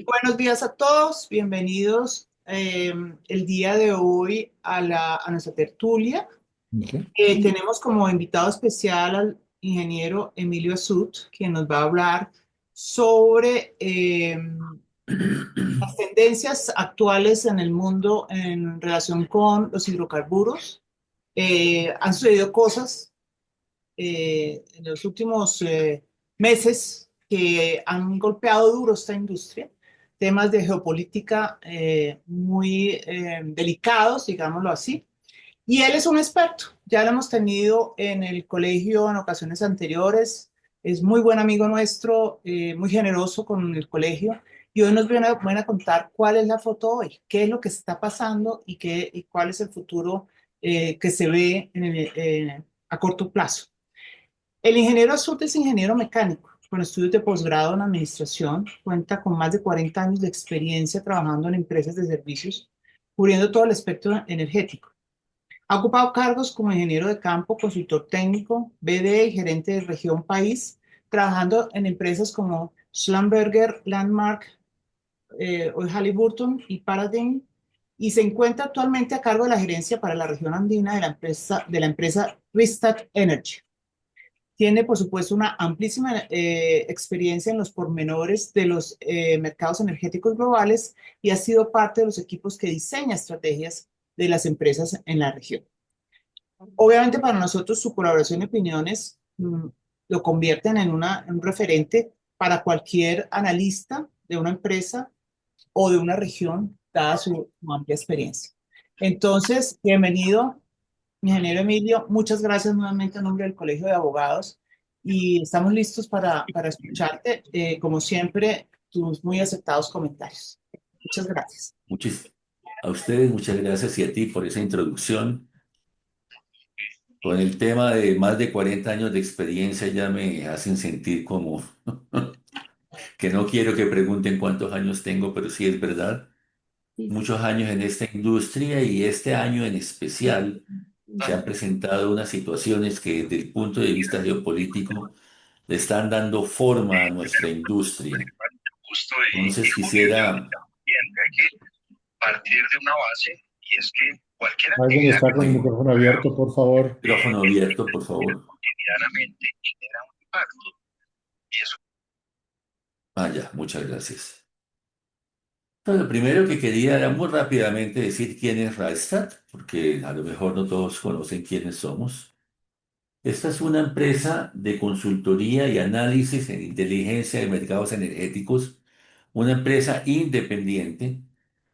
Buenos días a todos, bienvenidos el día de hoy a nuestra tertulia. Ok. Tenemos como invitado especial al ingeniero Emilio Azud, quien nos va a hablar sobre las tendencias actuales en el mundo en relación con los hidrocarburos. Han sucedido cosas en los últimos meses que han golpeado duro esta industria, temas de geopolítica muy delicados, digámoslo así. Y él es un experto, ya lo hemos tenido en el colegio en ocasiones anteriores, es muy buen amigo nuestro, muy generoso con el colegio. Y hoy nos viene a contar cuál es la foto hoy, qué es lo que está pasando y cuál es el futuro que se ve a corto plazo. El ingeniero Azul es ingeniero mecánico, con estudios de posgrado en administración, cuenta con más de 40 años de experiencia trabajando en empresas de servicios, cubriendo todo el espectro energético. Ha ocupado cargos como ingeniero de campo, consultor técnico, BD y gerente de región país, trabajando en empresas como Schlumberger, Landmark, hoy Halliburton y Paradigm, y se encuentra actualmente a cargo de la gerencia para la región andina de la empresa Ristad Energy. Tiene, por supuesto, una amplísima experiencia en los pormenores de los mercados energéticos globales y ha sido parte de los equipos que diseña estrategias de las empresas en la región. Obviamente, para nosotros, su colaboración y opiniones lo convierten en un referente para cualquier analista de una empresa o de una región, dada su amplia experiencia. Entonces, bienvenido, ingeniero Emilio, muchas gracias nuevamente en nombre del Colegio de Abogados y estamos listos para escucharte, como siempre, tus muy aceptados comentarios. Muchas gracias. Muchis- a ustedes muchas gracias y a ti por esa introducción. Con el tema de más de 40 años de experiencia ya me hacen sentir como que no quiero que pregunten cuántos años tengo, pero sí es verdad. Muchos años en esta industria y este año en especial se han presentado unas situaciones que desde el punto de vista geopolítico le están dando forma a nuestra industria. Justo Entonces y Julio, yo quisiera también hay que partir de una base y es que cualquier Alguien actividad está que con el eh, micrófono abierto, por favor. micrófono abierto, por favor. cotidianamente genera un impacto y eso Ah, ya, muchas gracias. Bueno, lo primero que quería era muy rápidamente decir quién es Rystad, porque a lo mejor no todos conocen quiénes somos. Esta es una empresa de consultoría y análisis en inteligencia de mercados energéticos, una empresa independiente,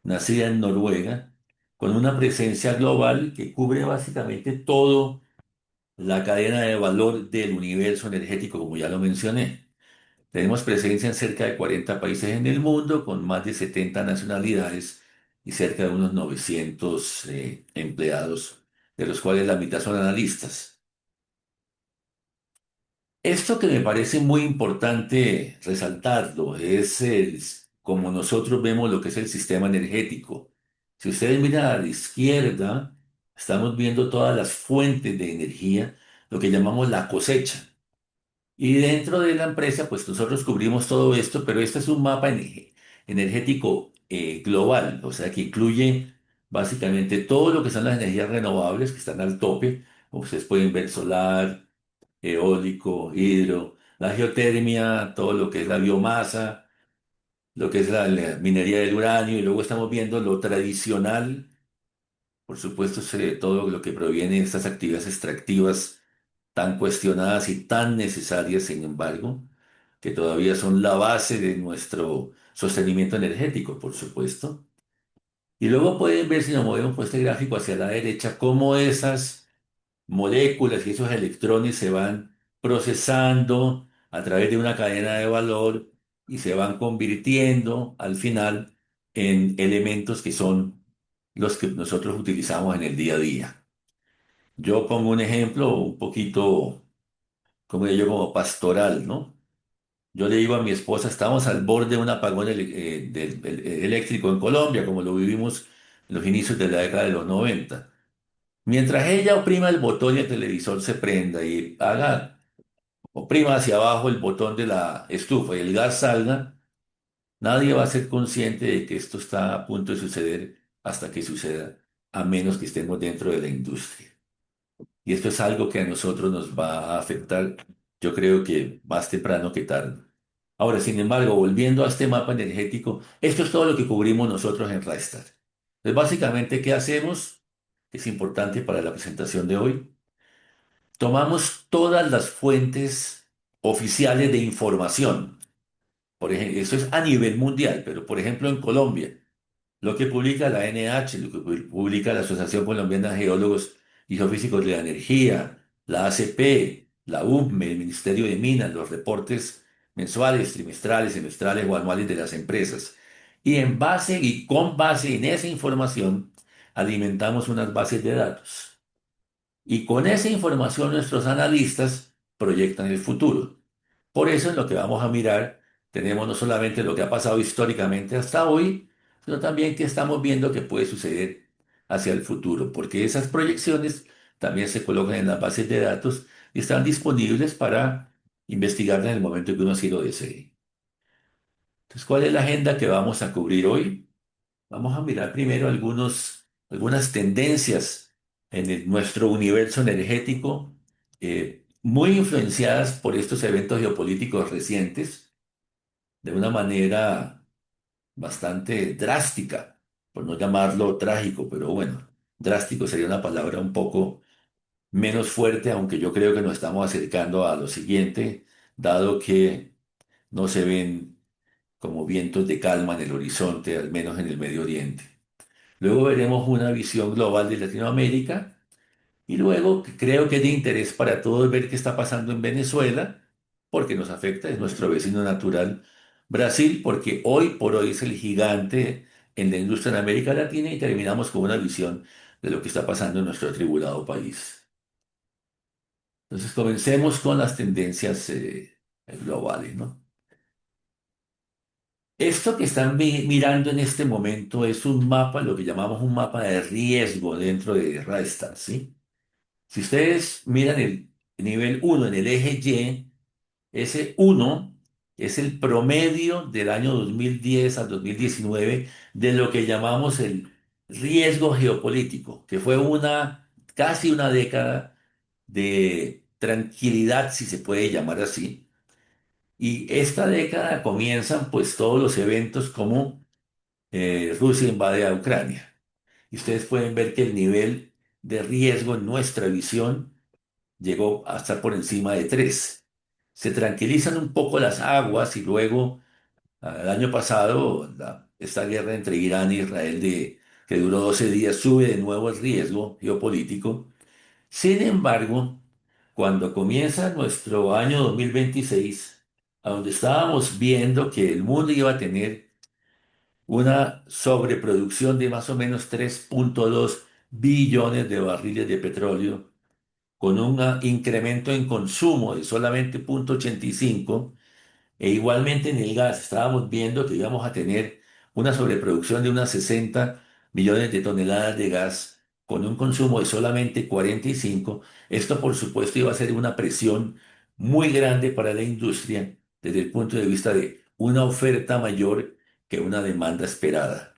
nacida en Noruega, con una presencia global que cubre básicamente toda la cadena de valor del universo energético, como ya lo mencioné. Tenemos presencia en cerca de 40 países en el mundo, con más de 70 nacionalidades y cerca de unos 900 empleados, de los cuales la mitad son analistas. Esto que me parece muy importante resaltarlo es como nosotros vemos lo que es el sistema energético. Si ustedes miran a la izquierda, estamos viendo todas las fuentes de energía, lo que llamamos la cosecha. Y dentro de la empresa, pues nosotros cubrimos todo esto, pero este es un mapa energético global, o sea, que incluye básicamente todo lo que son las energías renovables que están al tope, como ustedes pueden ver, solar, eólico, hidro, la geotermia, todo lo que es la biomasa, lo que es la minería del uranio, y luego estamos viendo lo tradicional, por supuesto, todo lo que proviene de estas actividades extractivas tan cuestionadas y tan necesarias, sin embargo, que todavía son la base de nuestro sostenimiento energético, por supuesto. Y luego pueden ver, si nos movemos por este gráfico hacia la derecha, cómo esas moléculas y esos electrones se van procesando a través de una cadena de valor y se van convirtiendo al final en elementos que son los que nosotros utilizamos en el día a día. Yo pongo un ejemplo un poquito, como digo yo, como pastoral, ¿no? Yo le digo a mi esposa, estamos al borde de un apagón eléctrico en Colombia, como lo vivimos en los inicios de la década de los 90. Mientras ella oprima el botón y el televisor se prenda y oprima hacia abajo el botón de la estufa y el gas salga, Nadie va a ser consciente de que esto está a punto de suceder hasta que suceda, a menos que estemos dentro de la industria. Y esto es algo que a nosotros nos va a afectar, yo creo que más temprano que tarde. Ahora, sin embargo, volviendo a este mapa energético, esto es todo lo que cubrimos nosotros en Rystad. Entonces, básicamente, ¿qué hacemos? Es importante para la presentación de hoy. Tomamos todas las fuentes oficiales de información. Por ejemplo, eso es a nivel mundial, pero por ejemplo en Colombia. Lo que publica la NH, lo que publica la Asociación Colombiana de Geólogos y Geofísicos de la Energía, la ACP, la UMME, el Ministerio de Minas, los reportes mensuales, trimestrales, semestrales o anuales de las empresas. Y en base y con base en esa información, alimentamos unas bases de datos. Y con esa información nuestros analistas proyectan el futuro. Por eso en lo que vamos a mirar tenemos no solamente lo que ha pasado históricamente hasta hoy, sino también qué estamos viendo que puede suceder hacia el futuro, porque esas proyecciones también se colocan en las bases de datos y están disponibles para investigarlas en el momento que uno así lo desee. Entonces, ¿cuál es la agenda que vamos a cubrir hoy? Vamos a mirar primero algunas tendencias en nuestro universo energético, muy influenciadas por estos eventos geopolíticos recientes, de una manera bastante drástica, por no llamarlo trágico, pero bueno, drástico sería una palabra un poco menos fuerte, aunque yo creo que nos estamos acercando a lo siguiente, dado que no se ven como vientos de calma en el horizonte, al menos en el Medio Oriente. Luego veremos una visión global de Latinoamérica y luego que creo que es de interés para todos ver qué está pasando en Venezuela, porque nos afecta, es nuestro vecino natural. Brasil, porque hoy por hoy es el gigante en la industria en América Latina y terminamos con una visión de lo que está pasando en nuestro atribulado país. Entonces comencemos con las tendencias globales, ¿no? Esto que están mirando en este momento es un mapa, lo que llamamos un mapa de riesgo dentro de Rystad, ¿sí? Si ustedes miran el nivel uno en el eje Y, ese uno es el promedio del año 2010 al 2019 de lo que llamamos el riesgo geopolítico, que fue casi una década de tranquilidad, si se puede llamar así. Y esta década comienzan pues todos los eventos como Rusia invade a Ucrania. Y ustedes pueden ver que el nivel de riesgo en nuestra visión llegó a estar por encima de 3. Se tranquilizan un poco las aguas y luego, el año pasado, esta guerra entre Irán e Israel que duró 12 días sube de nuevo el riesgo geopolítico. Sin embargo, cuando comienza nuestro año 2026, a donde estábamos viendo que el mundo iba a tener una sobreproducción de más o menos 3,2 billones de barriles de petróleo, con un incremento en consumo de solamente 0,85, e igualmente en el gas estábamos viendo que íbamos a tener una sobreproducción de unas 60 millones de toneladas de gas con un consumo de solamente 45. Esto, por supuesto, iba a ser una presión muy grande para la industria desde el punto de vista de una oferta mayor que una demanda esperada.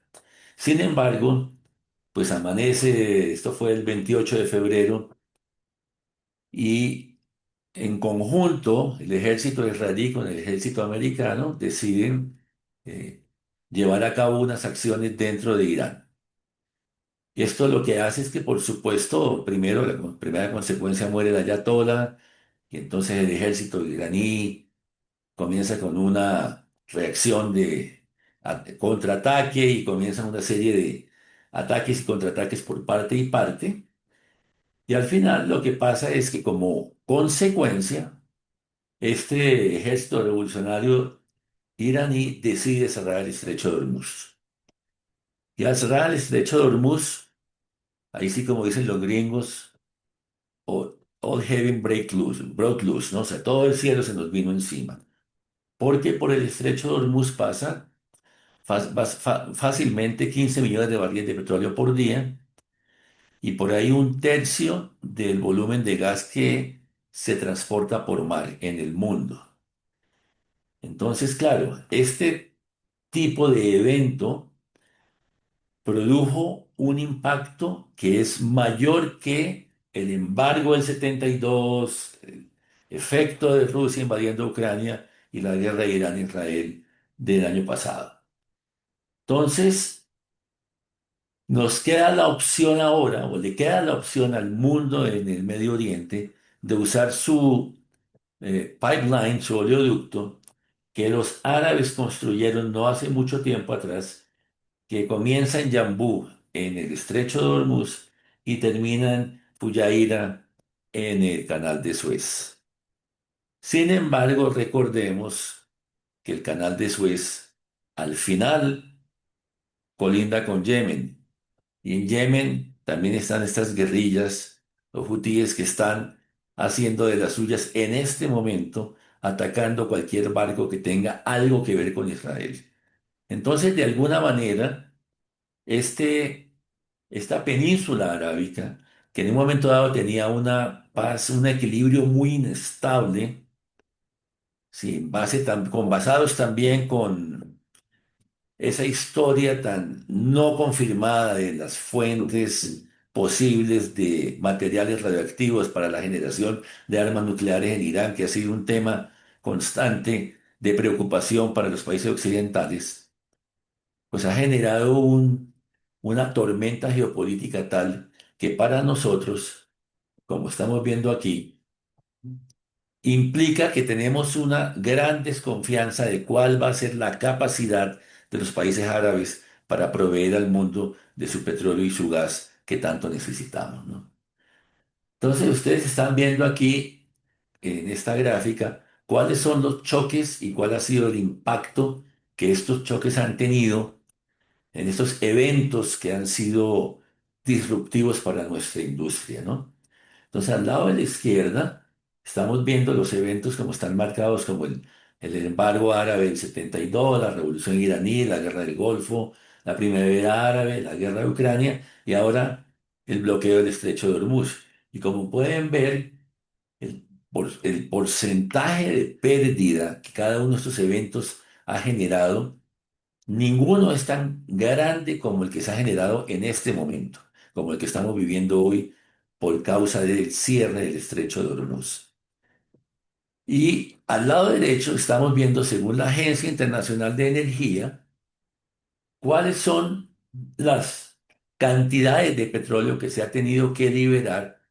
Sin embargo, pues amanece, esto fue el 28 de febrero, y en conjunto, el ejército israelí con el ejército americano deciden eh, llevar a cabo unas acciones dentro de Irán. Y esto lo que hace es que, por supuesto, primero, la primera consecuencia muere el ayatollah, y entonces el ejército iraní comienza con una reacción de contraataque y comienzan una serie de ataques y contraataques por parte y parte. Y al final lo que pasa es que como consecuencia, este ejército revolucionario iraní decide cerrar el estrecho de Hormuz. Y al cerrar el estrecho de Hormuz, ahí sí como dicen los gringos, all heaven broke loose, ¿no? O sea, todo el cielo se nos vino encima. Porque por el estrecho de Hormuz pasa fácilmente 15 millones de barriles de petróleo por día y por ahí un tercio del volumen de gas que se transporta por mar en el mundo. Entonces, claro, este tipo de evento produjo un impacto que es mayor que el embargo del 72, el efecto de Rusia invadiendo Ucrania y la guerra de Irán-Israel del año pasado. Entonces, nos queda la opción ahora, o le queda la opción al mundo en el Medio Oriente, de usar su pipeline, su oleoducto, que los árabes construyeron no hace mucho tiempo atrás, que comienza en Yambú, en el estrecho de Hormuz, y termina en Fujairah, en el canal de Suez. Sin embargo, recordemos que el canal de Suez al final colinda con Yemen, y en Yemen también están estas guerrillas, los hutíes que están haciendo de las suyas en este momento, atacando cualquier barco que tenga algo que ver con Israel. Entonces, de alguna manera, esta península arábica, que en un momento dado tenía una paz, un equilibrio muy inestable, sí, basados también con esa historia tan no confirmada de las fuentes posibles de materiales radioactivos para la generación de armas nucleares en Irán, que ha sido un tema constante de preocupación para los países occidentales, pues ha generado una tormenta geopolítica tal que para nosotros, como estamos viendo aquí, implica que tenemos una gran desconfianza de cuál va a ser la capacidad de los países árabes para proveer al mundo de su petróleo y su gas que tanto necesitamos, ¿no? Entonces, ustedes están viendo aquí en esta gráfica cuáles son los choques y cuál ha sido el impacto que estos choques han tenido en estos eventos que han sido disruptivos para nuestra industria, ¿no? Entonces, al lado de la izquierda, estamos viendo los eventos como están marcados como el embargo árabe del 72, la revolución iraní, la guerra del Golfo, la primavera árabe, la guerra de Ucrania y ahora el bloqueo del estrecho de Hormuz. Y como pueden ver, el porcentaje de pérdida que cada uno de estos eventos ha generado, ninguno es tan grande como el que se ha generado en este momento, como el que estamos viviendo hoy por causa del cierre del estrecho de Hormuz. Y al lado derecho estamos viendo, según la Agencia Internacional de Energía, cuáles son las cantidades de petróleo que se ha tenido que liberar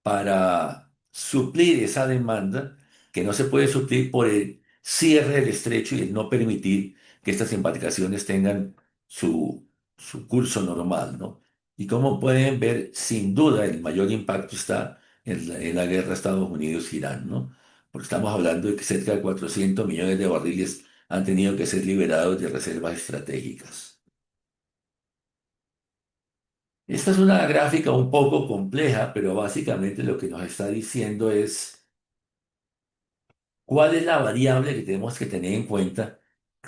para suplir esa demanda que no se puede suplir por el cierre del estrecho y el no permitir que estas embarcaciones tengan su curso normal, ¿no? Y como pueden ver, sin duda el mayor impacto está en la guerra Estados Unidos-Irán, ¿no? Porque estamos hablando de que cerca de 400 millones de barriles han tenido que ser liberados de reservas estratégicas. Esta es una gráfica un poco compleja, pero básicamente lo que nos está diciendo es cuál es la variable que tenemos que tener en cuenta,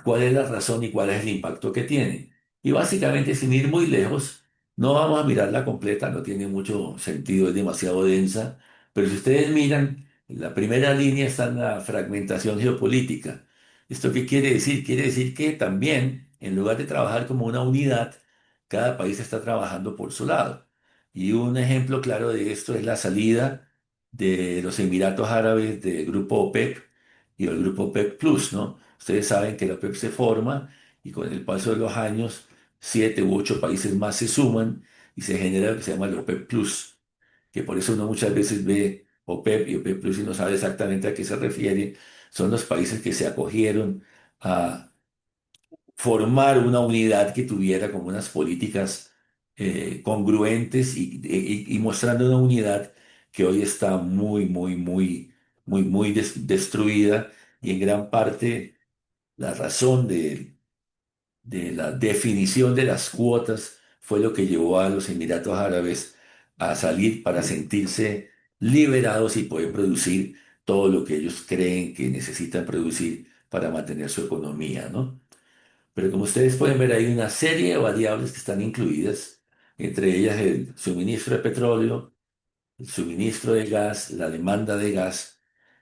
cuál es la razón y cuál es el impacto que tiene. Y básicamente, sin ir muy lejos, no vamos a mirarla completa, no tiene mucho sentido, es demasiado densa, pero si ustedes miran, en la primera línea está la fragmentación geopolítica. ¿Esto qué quiere decir? Quiere decir que también, en lugar de trabajar como una unidad, cada país está trabajando por su lado. Y un ejemplo claro de esto es la salida de los Emiratos Árabes del grupo OPEP y el grupo OPEP Plus, ¿no? Ustedes saben que la OPEP se forma y con el paso de los años, 7 u 8 países más se suman y se genera lo que se llama el OPEP Plus, que por eso uno muchas veces ve OPEP y OPEP Plus y no sabe exactamente a qué se refiere. Son los países que se acogieron a formar una unidad que tuviera como unas políticas congruentes y mostrando una unidad que hoy está muy destruida y en gran parte la razón de la definición de las cuotas fue lo que llevó a los Emiratos Árabes a salir para sentirse liberados y poder producir todo lo que ellos creen que necesitan producir para mantener su economía, ¿no? Pero como ustedes pueden ver, hay una serie de variables que están incluidas, entre ellas el suministro de petróleo, el suministro de gas, la demanda de gas.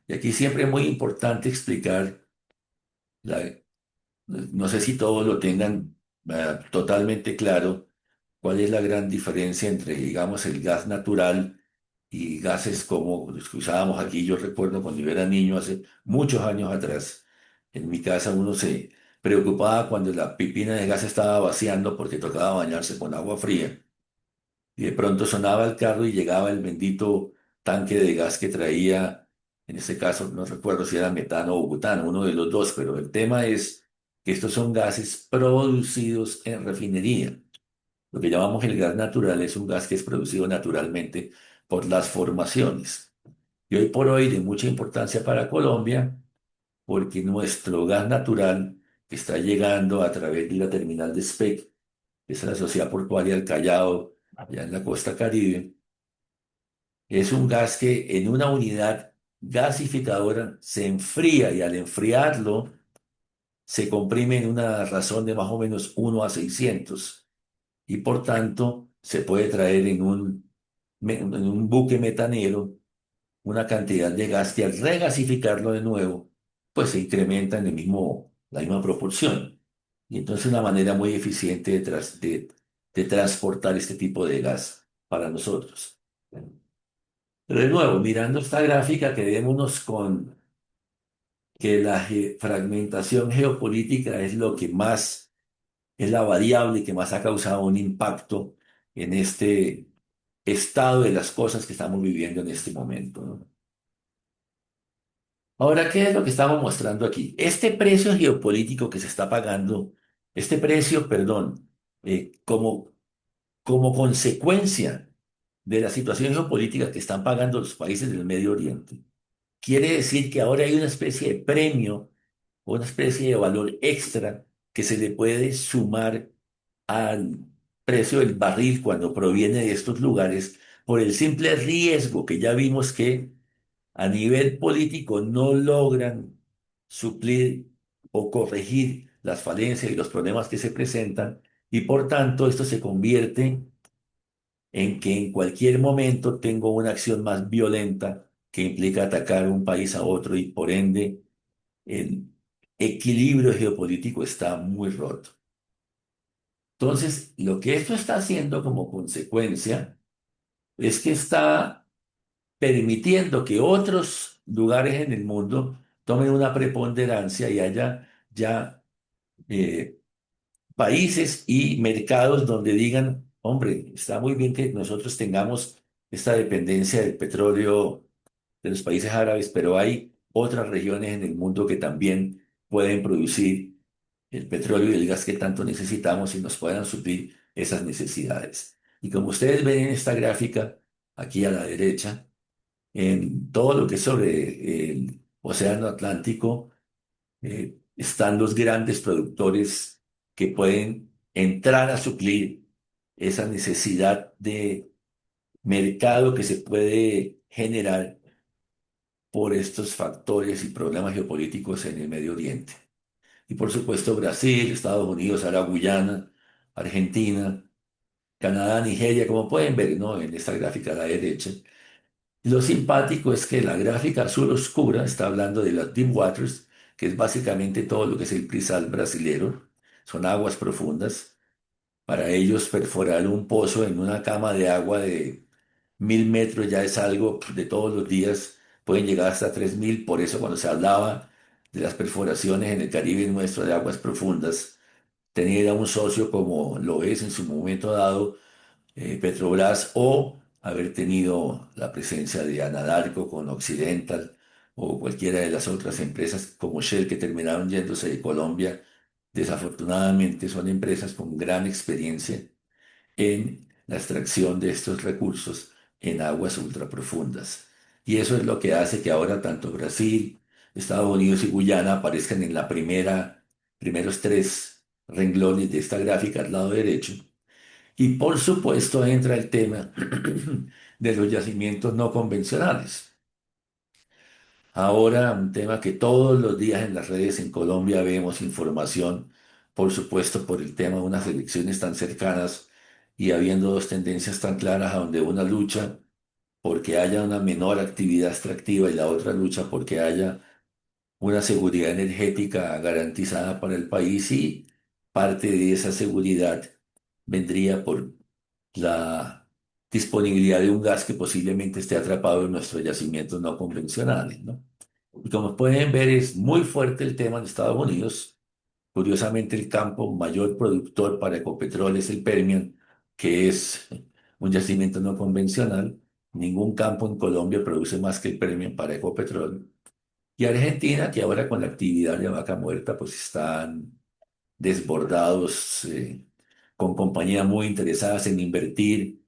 Y aquí siempre es muy importante explicar la No sé si todos lo tengan totalmente claro cuál es la gran diferencia entre, digamos, el gas natural y gases como los que usábamos aquí. Yo recuerdo cuando yo era niño, hace muchos años atrás, en mi casa uno se preocupaba cuando la pipina de gas estaba vaciando porque tocaba bañarse con agua fría. Y de pronto sonaba el carro y llegaba el bendito tanque de gas que traía, en este caso no recuerdo si era metano o butano, uno de los dos, pero el tema es que estos son gases producidos en refinería. Lo que llamamos el gas natural es un gas que es producido naturalmente por las formaciones. Y hoy por hoy de mucha importancia para Colombia, porque nuestro gas natural que está llegando a través de la terminal de SPEC, que es la Sociedad Portuaria del Callao, allá en la costa Caribe, es un gas que en una unidad gasificadora se enfría y al enfriarlo se comprime en una razón de más o menos 1 a 600 y por tanto se puede traer en un buque metanero una cantidad de gas que al regasificarlo de nuevo, pues se incrementa en la misma proporción. Y entonces una manera muy eficiente de transportar este tipo de gas para nosotros. Pero de nuevo, mirando esta gráfica, quedémonos con que la fragmentación geopolítica es lo que más, es la variable que más ha causado un impacto en este estado de las cosas que estamos viviendo en este momento, ¿no? Ahora, ¿qué es lo que estamos mostrando aquí? Este precio geopolítico que se está pagando, este precio, perdón, como consecuencia de la situación geopolítica que están pagando los países del Medio Oriente, quiere decir que ahora hay una especie de premio, una especie de valor extra que se le puede sumar al precio del barril cuando proviene de estos lugares por el simple riesgo que ya vimos que a nivel político no logran suplir o corregir las falencias y los problemas que se presentan y por tanto esto se convierte en que en cualquier momento tengo una acción más violenta que implica atacar un país a otro y por ende el equilibrio geopolítico está muy roto. Entonces, lo que esto está haciendo como consecuencia es que está permitiendo que otros lugares en el mundo tomen una preponderancia y haya ya eh, países y mercados donde digan, hombre, está muy bien que nosotros tengamos esta dependencia del petróleo de los países árabes, pero hay otras regiones en el mundo que también pueden producir el petróleo y el gas que tanto necesitamos y nos puedan suplir esas necesidades. Y como ustedes ven en esta gráfica, aquí a la derecha, en todo lo que es sobre el Océano Atlántico, están los grandes productores que pueden entrar a suplir esa necesidad de mercado que se puede generar por estos factores y problemas geopolíticos en el Medio Oriente. Y por supuesto Brasil, Estados Unidos, ahora Guyana, Argentina, Canadá, Nigeria, como pueden ver, ¿no? En esta gráfica a la derecha. Lo simpático es que la gráfica azul oscura está hablando de las deep waters, que es básicamente todo lo que es el Prisal brasilero. Son aguas profundas. Para ellos perforar un pozo en una cama de agua de 1000 metros ya es algo de todos los días. Pueden llegar hasta 3000. Por eso cuando se hablaba de las perforaciones en el Caribe nuestro de aguas profundas, tener a un socio como lo es en su momento dado Petrobras o haber tenido la presencia de Anadarko con Occidental o cualquiera de las otras empresas como Shell que terminaron yéndose de Colombia. Desafortunadamente son empresas con gran experiencia en la extracción de estos recursos en aguas ultraprofundas. Y eso es lo que hace que ahora tanto Brasil, Estados Unidos y Guyana aparezcan en primeros tres renglones de esta gráfica al lado derecho y por supuesto entra el tema de los yacimientos no convencionales. Ahora un tema que todos los días en las redes en Colombia vemos información, por supuesto por el tema de unas elecciones tan cercanas y habiendo dos tendencias tan claras a donde una lucha porque haya una menor actividad extractiva y la otra lucha porque haya una seguridad energética garantizada para el país y parte de esa seguridad vendría por la disponibilidad de un gas que posiblemente esté atrapado en nuestros yacimientos no convencionales, ¿no? Y como pueden ver, es muy fuerte el tema en Estados Unidos. Curiosamente, el campo mayor productor para Ecopetrol es el Permian, que es un yacimiento no convencional. Ningún campo en Colombia produce más que el Permian para Ecopetrol. Y Argentina, que ahora con la actividad de Vaca Muerta, pues están desbordados, con compañías muy interesadas en invertir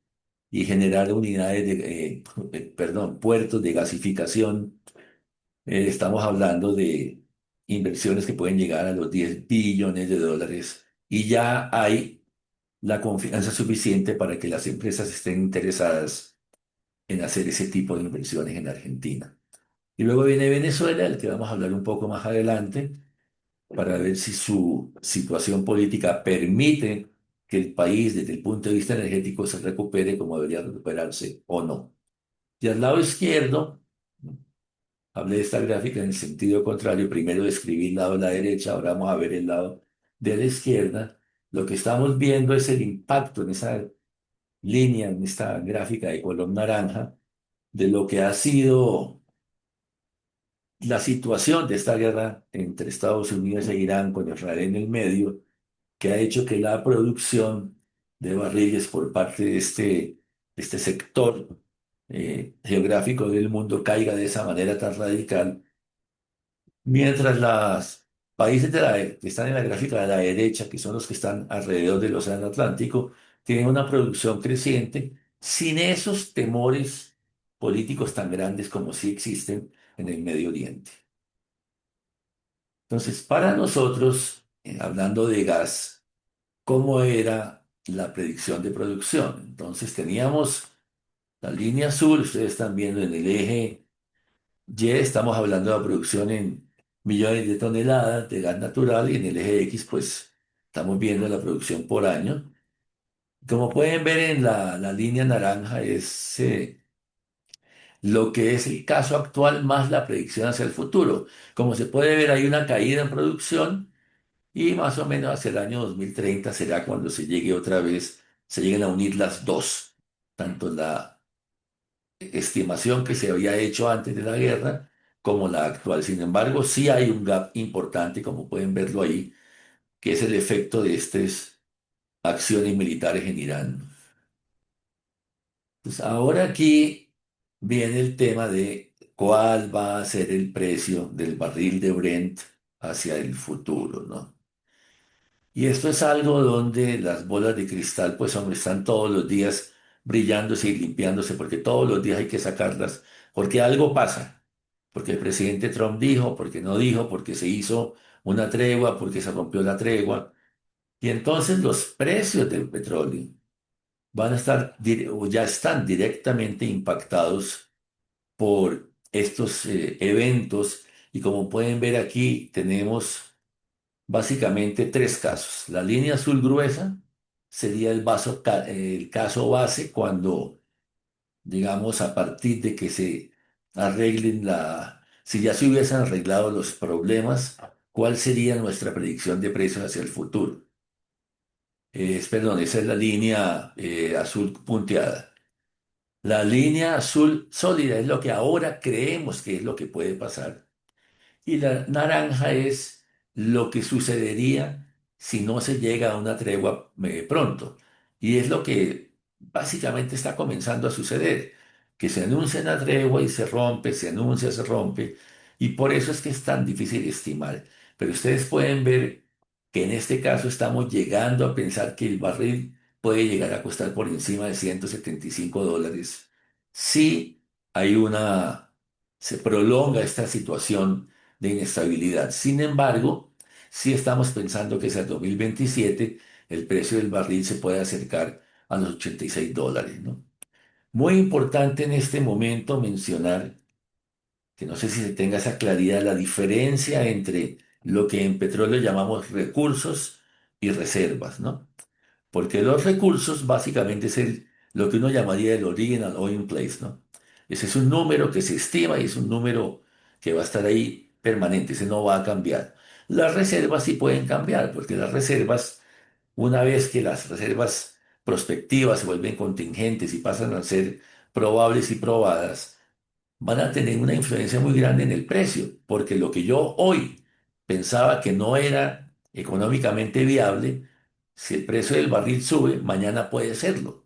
y generar unidades perdón, puertos de gasificación. Estamos hablando de inversiones que pueden llegar a los 10 billones de dólares y ya hay la confianza suficiente para que las empresas estén interesadas en hacer ese tipo de inversiones en Argentina. Y luego viene Venezuela, del que vamos a hablar un poco más adelante, para ver si su situación política permite que el país, desde el punto de vista energético, se recupere como debería recuperarse o no. Y al lado izquierdo, hablé de esta gráfica en el sentido contrario. Primero describí el lado de la derecha, ahora vamos a ver el lado de la izquierda. Lo que estamos viendo es el impacto en esa línea, en esta gráfica de color naranja, de lo que ha sido la situación de esta guerra entre Estados Unidos e Irán con Israel en el medio, que ha hecho que la producción de barriles por parte de este sector geográfico del mundo caiga de esa manera tan radical. Mientras los países que están en la gráfica de la derecha, que son los que están alrededor del Océano Atlántico, tienen una producción creciente sin esos temores políticos tan grandes como sí existen en el Medio Oriente. Entonces, para nosotros, hablando de gas, ¿cómo era la predicción de producción? Entonces teníamos la línea azul, ustedes están viendo en el eje Y, estamos hablando de la producción en millones de toneladas de gas natural y en el eje X, pues estamos viendo la producción por año. Como pueden ver en la línea naranja es lo que es el caso actual más la predicción hacia el futuro. Como se puede ver, hay una caída en producción y más o menos hacia el año 2030 será cuando se llegue otra vez, se lleguen a unir las dos, tanto la estimación que se había hecho antes de la guerra como la actual. Sin embargo, sí hay un gap importante, como pueden verlo ahí, que es el efecto de estas acciones militares en Irán. Pues ahora aquí viene el tema de cuál va a ser el precio del barril de Brent hacia el futuro, ¿no? Y esto es algo donde las bolas de cristal, pues hombre, están todos los días brillándose y limpiándose, porque todos los días hay que sacarlas, porque algo pasa, porque el presidente Trump dijo, porque no dijo, porque se hizo una tregua, porque se rompió la tregua. Y entonces los precios del petróleo van a estar, o ya están directamente impactados por estos eventos. Y como pueden ver aquí, tenemos básicamente tres casos. La línea azul gruesa sería el caso base cuando, digamos, a partir de que se arreglen si ya se hubiesen arreglado los problemas, ¿cuál sería nuestra predicción de precios hacia el futuro? Perdón, esa es la línea azul punteada. La línea azul sólida es lo que ahora creemos que es lo que puede pasar. Y la naranja es lo que sucedería si no se llega a una tregua pronto. Y es lo que básicamente está comenzando a suceder, que se anuncia una tregua y se rompe, se anuncia, se rompe. Y por eso es que es tan difícil estimar. Pero ustedes pueden ver que en este caso estamos llegando a pensar que el barril puede llegar a costar por encima de $175 si hay se prolonga esta situación de inestabilidad. Sin embargo, sí estamos pensando que hacia el 2027 el precio del barril se puede acercar a los $86, ¿no? Muy importante en este momento mencionar, que no sé si se tenga esa claridad, la diferencia entre lo que en petróleo llamamos recursos y reservas, ¿no? Porque los recursos básicamente es lo que uno llamaría el original oil in place, ¿no? Ese es un número que se estima y es un número que va a estar ahí permanente, ese no va a cambiar. Las reservas sí pueden cambiar, porque las reservas, una vez que las reservas prospectivas se vuelven contingentes y pasan a ser probables y probadas, van a tener una influencia muy grande en el precio, porque lo que yo hoy pensaba que no era económicamente viable, si el precio del barril sube, mañana puede serlo.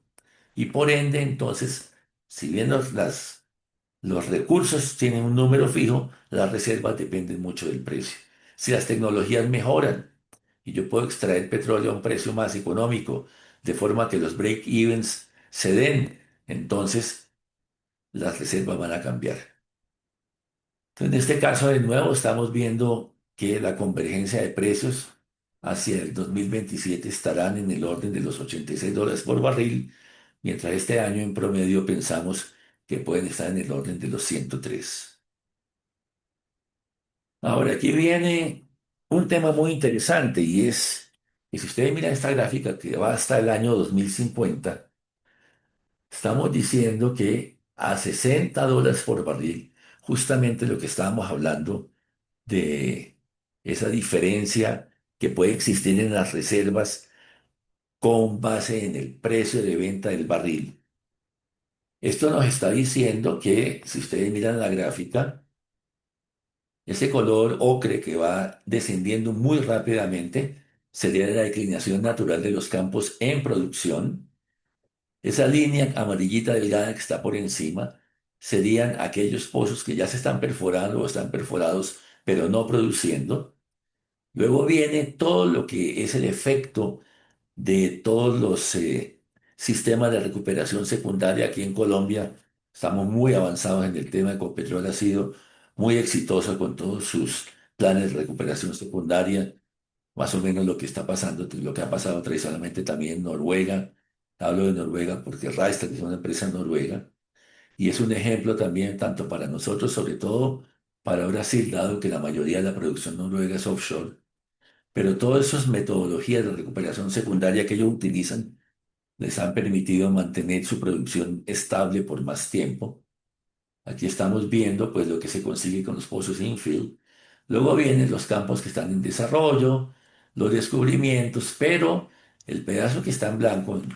Y por ende, entonces, si bien los recursos tienen un número fijo, las reservas dependen mucho del precio. Si las tecnologías mejoran y yo puedo extraer petróleo a un precio más económico, de forma que los break-evens se den, entonces las reservas van a cambiar. Entonces, en este caso, de nuevo, estamos viendo que la convergencia de precios hacia el 2027 estarán en el orden de los $86 por barril, mientras este año en promedio pensamos que pueden estar en el orden de los 103. Ahora, aquí viene un tema muy interesante y es que si ustedes miran esta gráfica que va hasta el año 2050, estamos diciendo que a $60 por barril, justamente lo que estábamos hablando de esa diferencia que puede existir en las reservas con base en el precio de venta del barril. Esto nos está diciendo que, si ustedes miran la gráfica, ese color ocre que va descendiendo muy rápidamente sería la declinación natural de los campos en producción. Esa línea amarillita delgada que está por encima serían aquellos pozos que ya se están perforando o están perforados, pero no produciendo. Luego viene todo lo que es el efecto de todos los sistemas de recuperación secundaria aquí en Colombia. Estamos muy avanzados en el tema. Ecopetrol ha sido muy exitoso con todos sus planes de recuperación secundaria, más o menos lo que está pasando, lo que ha pasado tradicionalmente también en Noruega. Hablo de Noruega porque Rystad es una empresa noruega y es un ejemplo también tanto para nosotros, sobre todo para Brasil, dado que la mayoría de la producción noruega es offshore, pero todas esas metodologías de recuperación secundaria que ellos utilizan les han permitido mantener su producción estable por más tiempo. Aquí estamos viendo pues lo que se consigue con los pozos infill. Luego vienen los campos que están en desarrollo, los descubrimientos, pero el pedazo que está en blanco en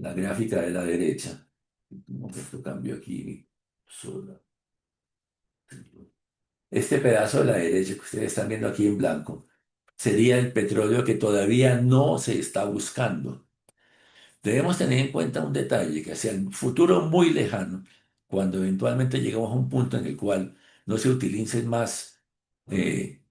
la gráfica de la derecha, un momento cambio aquí, solo. Este pedazo de la derecha que ustedes están viendo aquí en blanco sería el petróleo que todavía no se está buscando. Debemos tener en cuenta un detalle, que hacia el futuro muy lejano, cuando eventualmente lleguemos a un punto en el cual no se utilicen más eh,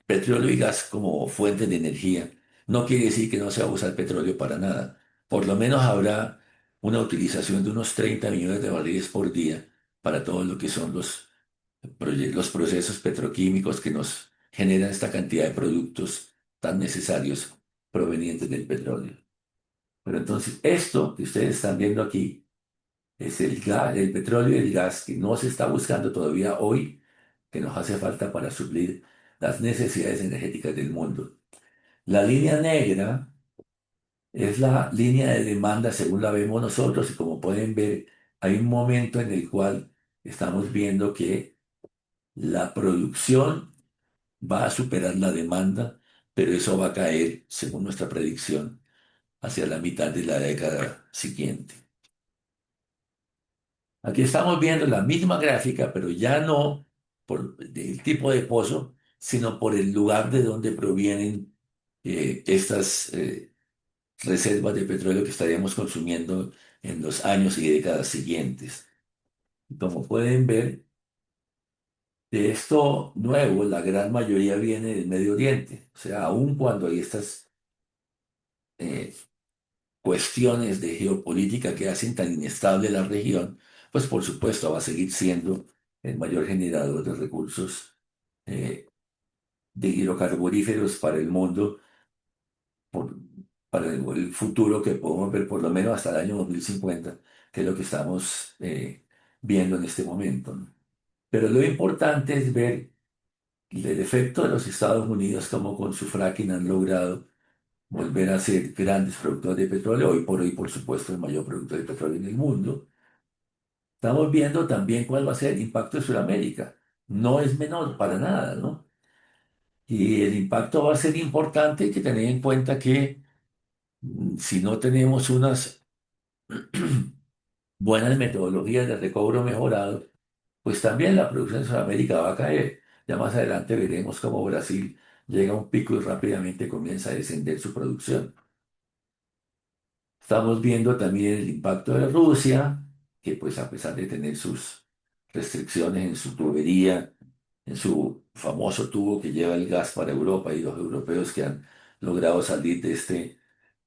petróleo y gas como fuentes de energía, no quiere decir que no se va a usar petróleo para nada. Por lo menos habrá una utilización de unos 30 millones de barriles por día para todo lo que son los procesos petroquímicos que nos generan esta cantidad de productos tan necesarios provenientes del petróleo. Pero entonces, esto que ustedes están viendo aquí es el gas, el petróleo y el gas que no se está buscando todavía hoy, que nos hace falta para suplir las necesidades energéticas del mundo. La línea negra es la línea de demanda según la vemos nosotros y como pueden ver, hay un momento en el cual estamos viendo que la producción va a superar la demanda, pero eso va a caer, según nuestra predicción, hacia la mitad de la década siguiente. Aquí estamos viendo la misma gráfica, pero ya no por el tipo de pozo, sino por el lugar de donde provienen estas reservas de petróleo que estaríamos consumiendo en los años y décadas siguientes. Como pueden ver, de esto nuevo, la gran mayoría viene del Medio Oriente. O sea, aun cuando hay estas eh, cuestiones de geopolítica que hacen tan inestable la región, pues por supuesto va a seguir siendo el mayor generador de recursos eh, de hidrocarburíferos para el mundo, por- para el futuro que podemos ver por lo menos hasta el año 2050, que es lo que estamos viendo en este momento, ¿no? Pero lo importante es ver el efecto de los Estados Unidos, como con su fracking han logrado volver a ser grandes productores de petróleo, hoy, por supuesto, el mayor productor de petróleo en el mundo. Estamos viendo también cuál va a ser el impacto de Sudamérica. no es menor para nada, ¿no? Y el impacto va a ser importante, hay que tener en cuenta que si no tenemos unas buenas metodologías de recobro mejorado, pues también la producción en Sudamérica va a caer. Ya más adelante veremos cómo Brasil llega a un pico y rápidamente comienza a descender su producción. Estamos viendo también el impacto de Rusia, que pues a pesar de tener sus restricciones en su tubería, en su famoso tubo que lleva el gas para Europa y los europeos que han logrado salir de esta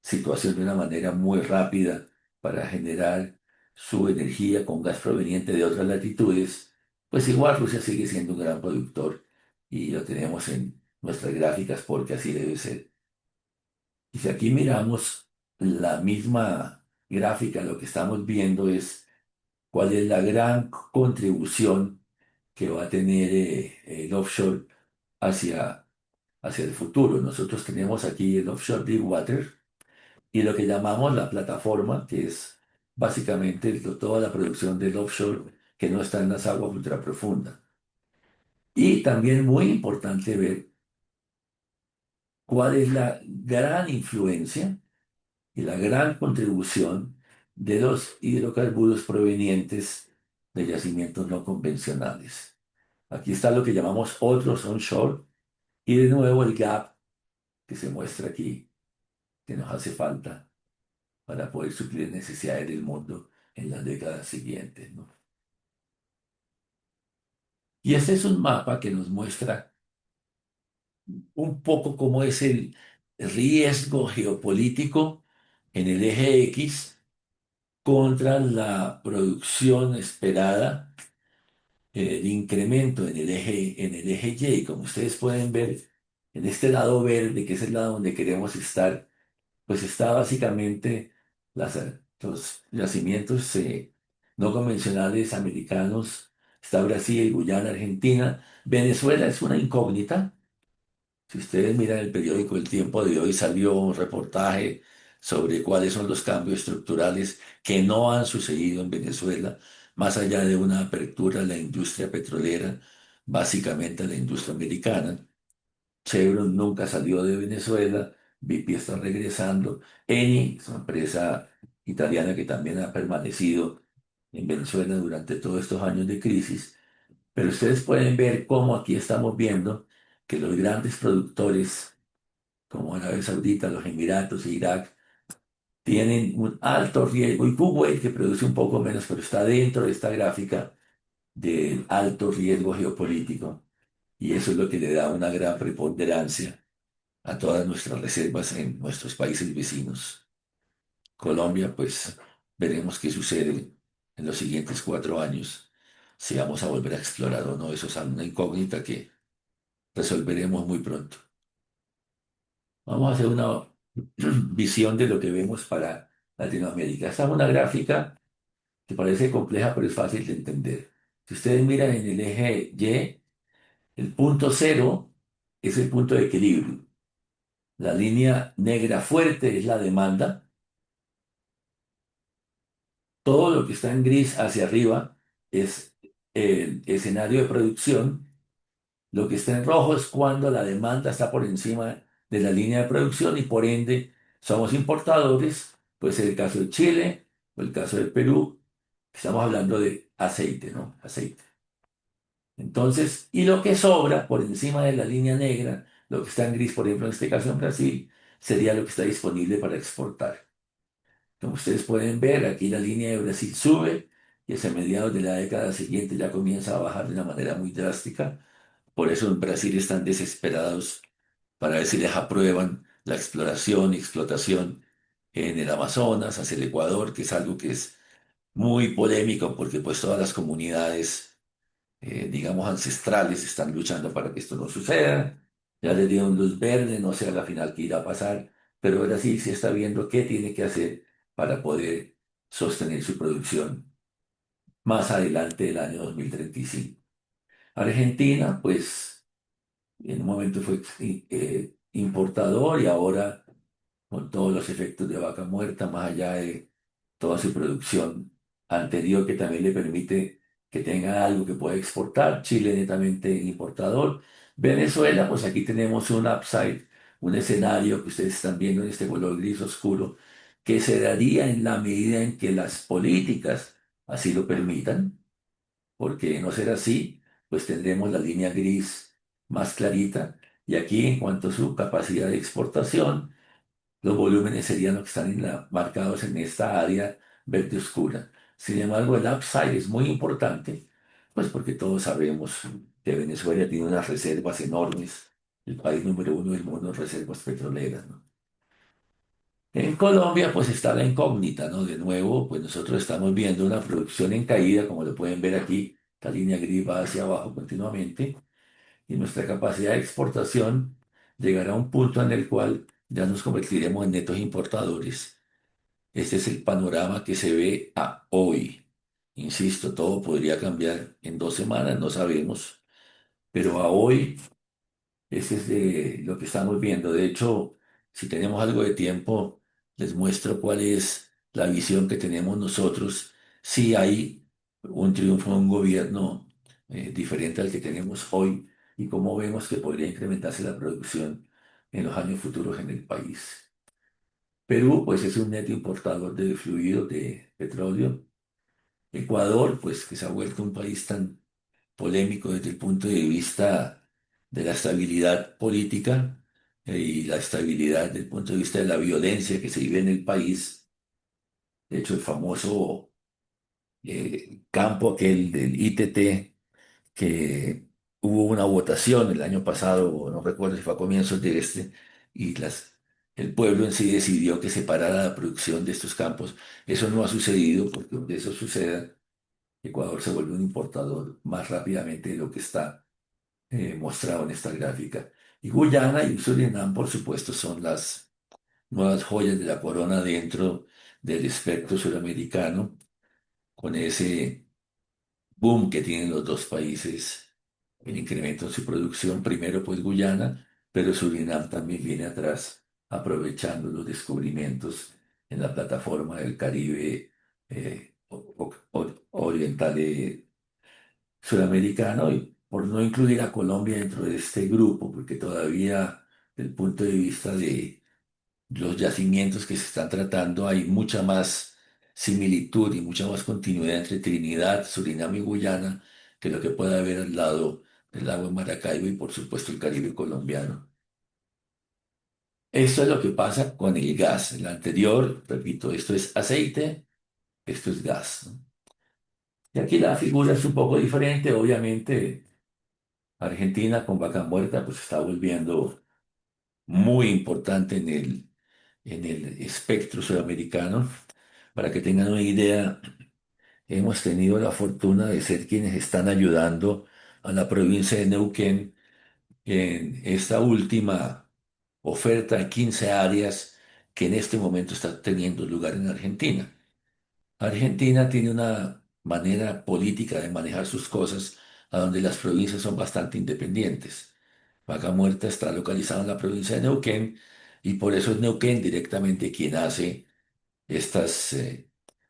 situación de una manera muy rápida para generar su energía con gas proveniente de otras latitudes, pues igual Rusia sigue siendo un gran productor y lo tenemos en nuestras gráficas porque así debe ser. Y si aquí miramos la misma gráfica, lo que estamos viendo es cuál es la gran contribución que va a tener el offshore hacia, hacia el futuro. Nosotros tenemos aquí el offshore deep water y lo que llamamos la plataforma, que es básicamente toda la producción del offshore que no está en las aguas ultraprofundas. Y también muy importante ver cuál es la gran influencia y la gran contribución de los hidrocarburos provenientes de yacimientos no convencionales. Aquí está lo que llamamos otros onshore y de nuevo el gap que se muestra aquí, que nos hace falta para poder suplir necesidades del mundo en las décadas siguientes, ¿no? Y este es un mapa que nos muestra un poco cómo es el riesgo geopolítico en el eje X contra la producción esperada de incremento en el eje Y. Como ustedes pueden ver, en este lado verde, que es el lado donde queremos estar, pues está básicamente los yacimientos no convencionales americanos, está Brasil, Guyana, Argentina. Venezuela es una incógnita. Si ustedes miran el periódico El Tiempo de hoy, salió un reportaje sobre cuáles son los cambios estructurales que no han sucedido en Venezuela, más allá de una apertura a la industria petrolera, básicamente a la industria americana. Chevron nunca salió de Venezuela, BP está regresando, Eni es una empresa italiana que también ha permanecido en Venezuela durante todos estos años de crisis. Pero ustedes pueden ver cómo aquí estamos viendo que los grandes productores, como Arabia Saudita, los Emiratos e Irak, tienen un alto riesgo, y Kuwait, que produce un poco menos, pero está dentro de esta gráfica de alto riesgo geopolítico. Y eso es lo que le da una gran preponderancia a todas nuestras reservas en nuestros países vecinos. Colombia, pues veremos qué sucede en los siguientes 4 años, si vamos a volver a explorar o no. Eso es una incógnita que resolveremos muy pronto. Vamos a hacer una visión de lo que vemos para Latinoamérica. Esta es una gráfica que parece compleja, pero es fácil de entender. Si ustedes miran en el eje Y, el punto cero es el punto de equilibrio. La línea negra fuerte es la demanda. Todo lo que está en gris hacia arriba es el escenario de producción. Lo que está en rojo es cuando la demanda está por encima de la línea de producción y por ende somos importadores. Puede ser el caso de Chile o el caso de Perú. Estamos hablando de aceite, ¿no? Aceite. Entonces, y lo que sobra por encima de la línea negra, lo que está en gris, por ejemplo, en este caso en Brasil, sería lo que está disponible para exportar. Como ustedes pueden ver, aquí la línea de Brasil sube y hacia mediados de la década siguiente ya comienza a bajar de una manera muy drástica. Por eso en Brasil están desesperados para ver si les aprueban la exploración y explotación en el Amazonas, hacia el Ecuador, que es algo que es muy polémico porque pues todas las comunidades, digamos, ancestrales están luchando para que esto no suceda. Ya les dieron luz verde, no sé a la final qué irá a pasar, pero Brasil sí está viendo qué tiene que hacer para poder sostener su producción más adelante del año 2035. Argentina, pues en un momento fue importador y ahora con todos los efectos de vaca muerta, más allá de toda su producción anterior que también le permite que tenga algo que pueda exportar, Chile netamente importador. Venezuela, pues aquí tenemos un upside, un escenario que ustedes están viendo en este color gris oscuro, que se daría en la medida en que las políticas así lo permitan, porque de no ser así, pues tendremos la línea gris más clarita. Y aquí, en cuanto a su capacidad de exportación, los volúmenes serían los que están marcados en esta área verde oscura. Sin embargo, el upside es muy importante, pues porque todos sabemos que Venezuela tiene unas reservas enormes, el país número uno del mundo en reservas petroleras, ¿no? En Colombia, pues está la incógnita, ¿no? De nuevo, pues nosotros estamos viendo una producción en caída, como lo pueden ver aquí, la línea gris va hacia abajo continuamente, y nuestra capacidad de exportación llegará a un punto en el cual ya nos convertiremos en netos importadores. Este es el panorama que se ve a hoy. Insisto, todo podría cambiar en 2 semanas, no sabemos, pero a hoy ese es lo que estamos viendo. De hecho, si tenemos algo de tiempo, les muestro cuál es la visión que tenemos nosotros. Si hay un triunfo de un gobierno diferente al que tenemos hoy y cómo vemos que podría incrementarse la producción en los años futuros en el país. Perú, pues es un neto importador de fluidos de petróleo. Ecuador, pues que se ha vuelto un país tan polémico desde el punto de vista de la estabilidad política y la estabilidad desde el punto de vista de la violencia que se vive en el país. De hecho, el famoso campo aquel del ITT, que hubo una votación el año pasado, no recuerdo si fue a comienzos de este, y el pueblo en sí decidió que separara la producción de estos campos. Eso no ha sucedido porque donde eso suceda, Ecuador se vuelve un importador más rápidamente de lo que está mostrado en esta gráfica. Y Guyana y Surinam, por supuesto, son las nuevas joyas de la corona dentro del espectro suramericano, con ese boom que tienen los dos países, el incremento en su producción, primero pues Guyana, pero Surinam también viene atrás, aprovechando los descubrimientos en la plataforma del Caribe oriental sudamericano, y por no incluir a Colombia dentro de este grupo, porque todavía, desde el punto de vista de los yacimientos que se están tratando, hay mucha más similitud y mucha más continuidad entre Trinidad, Surinam y Guyana que lo que puede haber al lado del lago de Maracaibo y por supuesto el Caribe colombiano. Esto es lo que pasa con el gas. El anterior, repito, esto es aceite, esto es gas, ¿no? Y aquí la figura es un poco diferente, obviamente. Argentina con Vaca Muerta pues está volviendo muy importante en el espectro sudamericano. Para que tengan una idea, hemos tenido la fortuna de ser quienes están ayudando a la provincia de Neuquén en esta última oferta de 15 áreas que en este momento está teniendo lugar en Argentina. Argentina tiene una manera política de manejar sus cosas a donde las provincias son bastante independientes. Vaca Muerta está localizada en la provincia de Neuquén y por eso es Neuquén directamente quien hace estas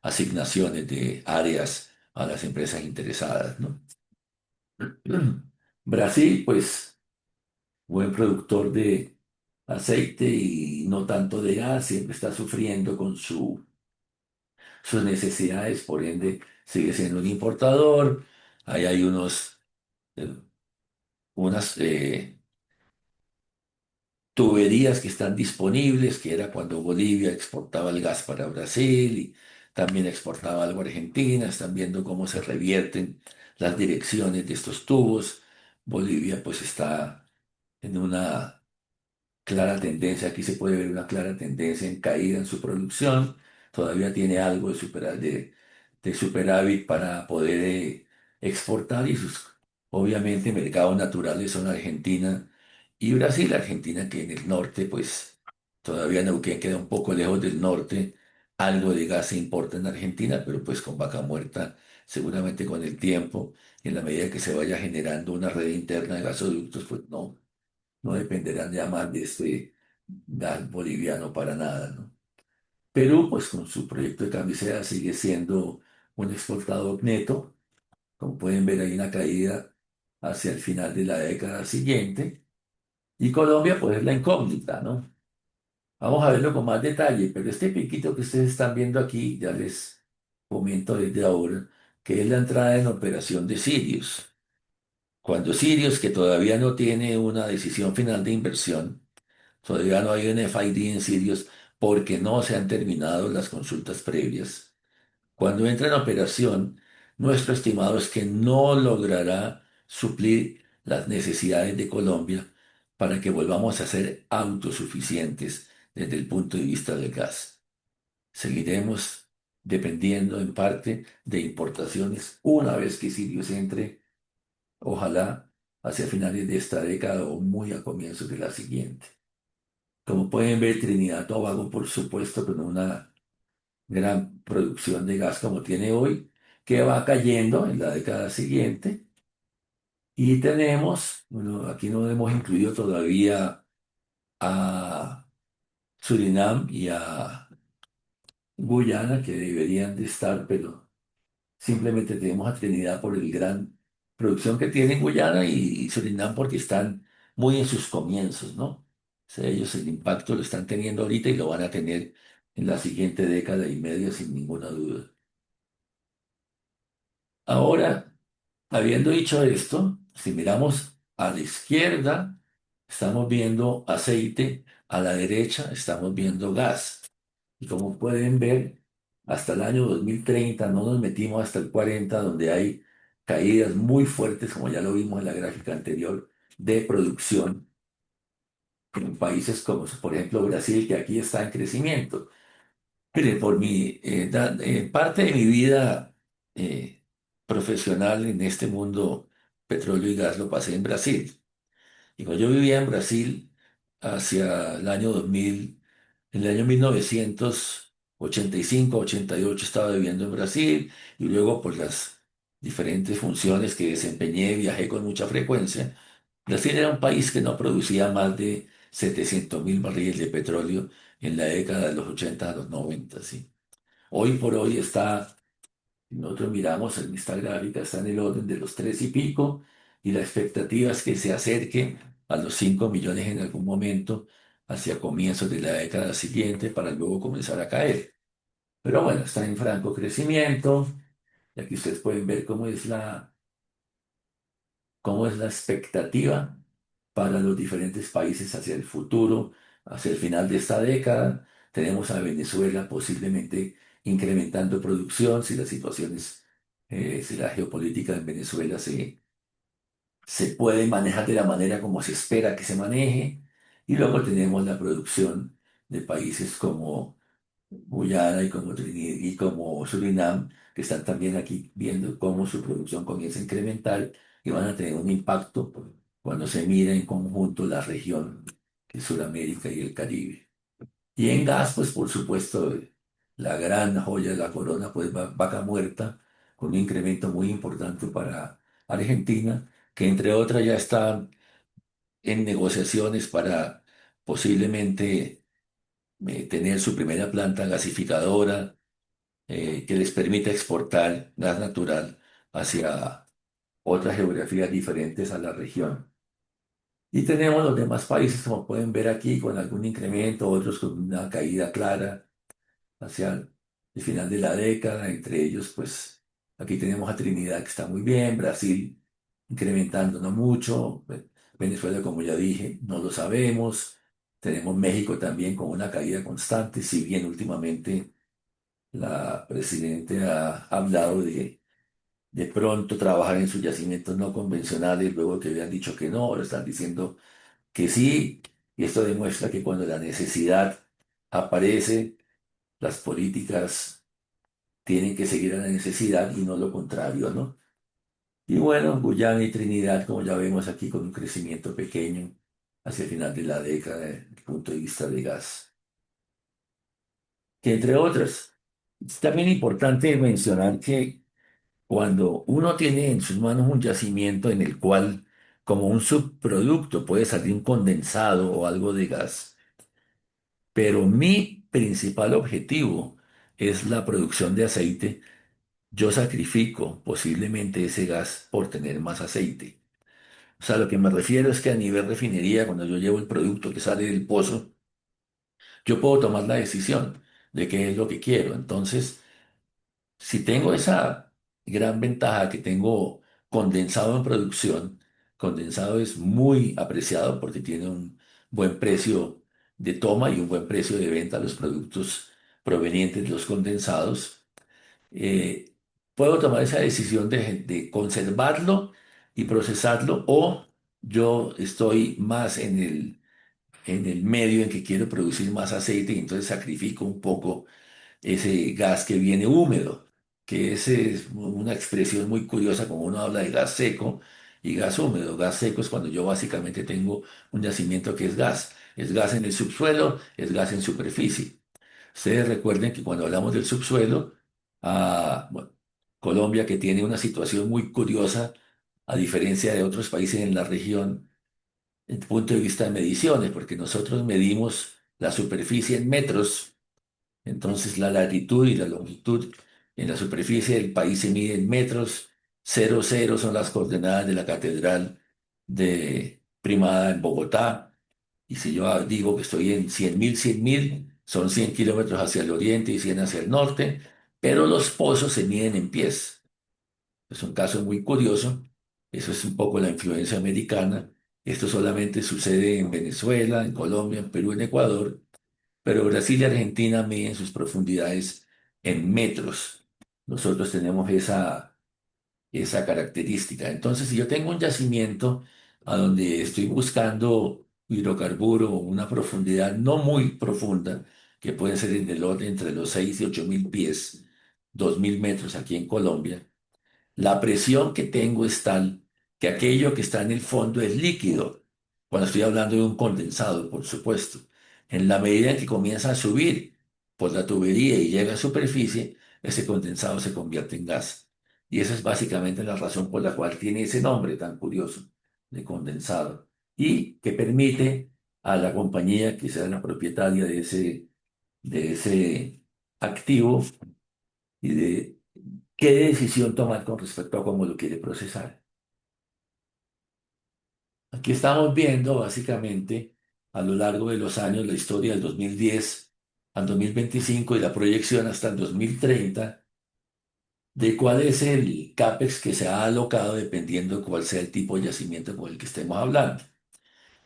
asignaciones de áreas a las empresas interesadas, ¿no? Brasil, pues, buen productor de aceite y no tanto de gas, siempre está sufriendo con sus necesidades, por ende sigue siendo un importador. Ahí hay eh, unas tuberías que están disponibles, que era cuando Bolivia exportaba el gas para Brasil y también exportaba algo a Argentina. Están viendo cómo se revierten las direcciones de estos tubos. Bolivia pues está en una clara tendencia, aquí se puede ver una clara tendencia en caída en su producción, todavía tiene algo de superávit para poder exportar y sus, obviamente, mercados naturales son Argentina y Brasil. Argentina que en el norte, pues todavía Neuquén queda un poco lejos del norte, algo de gas se importa en Argentina, pero pues con Vaca Muerta, seguramente con el tiempo, en la medida que se vaya generando una red interna de gasoductos, pues no dependerán ya más de este gas boliviano para nada, ¿no? Perú, pues con su proyecto de camisea sigue siendo un exportador neto, Como pueden ver, hay una caída hacia el final de la década siguiente. Y Colombia, pues es la incógnita, ¿no? Vamos a verlo con más detalle, pero este piquito que ustedes están viendo aquí, ya les comento desde ahora, que es la entrada en operación de Sirius. Cuando Sirius, que todavía no tiene una decisión final de inversión, todavía no hay un FID en Sirius porque no se han terminado las consultas previas. Cuando entra en operación, nuestro estimado es que no logrará suplir las necesidades de Colombia para que volvamos a ser autosuficientes desde el punto de vista del gas. Seguiremos dependiendo en parte de importaciones una vez que Sirius entre, ojalá hacia finales de esta década o muy a comienzos de la siguiente. Como pueden ver, Trinidad y Tobago, por supuesto, con una gran producción de gas como tiene hoy, que va cayendo en la década siguiente. Y tenemos, bueno, aquí no hemos incluido todavía a Surinam y a Guyana, que deberían de estar, pero simplemente tenemos a Trinidad por el gran producción que tiene en Guyana y Surinam porque están muy en sus comienzos, ¿no? O sea, ellos el impacto lo están teniendo ahorita y lo van a tener en la siguiente década y media sin ninguna duda. Ahora, habiendo dicho esto, si miramos a la izquierda, estamos viendo aceite, a la derecha estamos viendo gas. Y como pueden ver, hasta el año 2030 no nos metimos hasta el 40, donde hay caídas muy fuertes, como ya lo vimos en la gráfica anterior, de producción en países como, por ejemplo, Brasil, que aquí está en crecimiento. Mire, por parte de mi vida eh, profesional en este mundo petróleo y gas lo pasé en Brasil. Y cuando yo vivía en Brasil hacia el año 2000, en el año 1985, 88 estaba viviendo en Brasil y luego por las diferentes funciones que desempeñé, viajé con mucha frecuencia. Brasil era un país que no producía más de 700.000 barriles de petróleo en la década de los 80 a los 90, ¿sí? Hoy por hoy está, nosotros miramos en esta gráfica, está en el orden de los tres y pico, y la expectativa es que se acerque a los 5 millones en algún momento hacia comienzos de la década siguiente para luego comenzar a caer. Pero bueno, está en franco crecimiento, y aquí ustedes pueden ver cómo es la expectativa para los diferentes países hacia el futuro, hacia el final de esta década. Tenemos a Venezuela posiblemente incrementando producción si las situaciones, si la geopolítica en Venezuela se puede manejar de la manera como se espera que se maneje. Y luego tenemos la producción de países como Guyana y como Trinidad y como Surinam, que están también aquí viendo cómo su producción comienza a incrementar y van a tener un impacto cuando se mira en conjunto la región que es Sudamérica y el Caribe. Y en gas, pues por supuesto, la gran joya de la corona, pues Vaca Muerta, con un incremento muy importante para Argentina, que entre otras ya está en negociaciones para posiblemente tener su primera planta gasificadora que les permita exportar gas natural hacia otras geografías diferentes a la región. Y tenemos los demás países, como pueden ver aquí, con algún incremento, otros con una caída clara hacia el final de la década. Entre ellos, pues aquí tenemos a Trinidad que está muy bien, Brasil incrementando no mucho, Venezuela, como ya dije, no lo sabemos. Tenemos México también con una caída constante, si bien últimamente la presidenta ha hablado de pronto trabajar en sus yacimientos no convencionales, luego que habían dicho que no, ahora están diciendo que sí, y esto demuestra que cuando la necesidad aparece, las políticas tienen que seguir a la necesidad y no lo contrario, ¿no? Y bueno, Guyana y Trinidad, como ya vemos aquí, con un crecimiento pequeño hacia el final de la década, desde el punto de vista de gas, que entre otras, es también importante mencionar que cuando uno tiene en sus manos un yacimiento en el cual, como un subproducto, puede salir un condensado o algo de gas, pero mi principal objetivo es la producción de aceite, yo sacrifico posiblemente ese gas por tener más aceite. O sea, lo que me refiero es que a nivel refinería, cuando yo llevo el producto que sale del pozo, yo puedo tomar la decisión de qué es lo que quiero. Entonces, si tengo esa gran ventaja que tengo condensado en producción, condensado es muy apreciado porque tiene un buen precio de toma y un buen precio de venta a los productos provenientes de los condensados. eh, Puedo tomar esa decisión de conservarlo y procesarlo, o yo estoy más en el medio en que quiero producir más aceite y entonces sacrifico un poco ese gas que viene húmedo, que ese es una expresión muy curiosa como uno habla de gas seco y gas húmedo. Gas seco es cuando yo básicamente tengo un yacimiento que es gas en el subsuelo, es gas en superficie. Ustedes recuerden que cuando hablamos del subsuelo, bueno, Colombia, que tiene una situación muy curiosa, a diferencia de otros países en la región, desde el punto de vista de mediciones, porque nosotros medimos la superficie en metros. Entonces la latitud y la longitud en la superficie del país se mide en metros. 00 son las coordenadas de la catedral de Primada en Bogotá. Y si yo digo que estoy en 100.000, son 100 kilómetros hacia el oriente y 100 hacia el norte, pero los pozos se miden en pies. Es un caso muy curioso. Eso es un poco la influencia americana. Esto solamente sucede en Venezuela, en Colombia, en Perú, en Ecuador, pero Brasil y Argentina miden sus profundidades en metros. Nosotros tenemos esa característica. Entonces, si yo tengo un yacimiento a donde estoy buscando hidrocarburo, una profundidad no muy profunda, que puede ser en el orden entre los 6 y 8.000 pies, 2.000 metros aquí en Colombia, la presión que tengo es tal que aquello que está en el fondo es líquido. Cuando estoy hablando de un condensado, por supuesto. En la medida en que comienza a subir por la tubería y llega a superficie, ese condensado se convierte en gas. Y esa es básicamente la razón por la cual tiene ese nombre tan curioso de condensado. Y que permite a la compañía que sea la propietaria de ese activo y de qué decisión tomar con respecto a cómo lo quiere procesar. Aquí estamos viendo básicamente a lo largo de los años la historia del 2010 al 2025 y la proyección hasta el 2030 de cuál es el CAPEX que se ha alocado dependiendo de cuál sea el tipo de yacimiento con el que estemos hablando.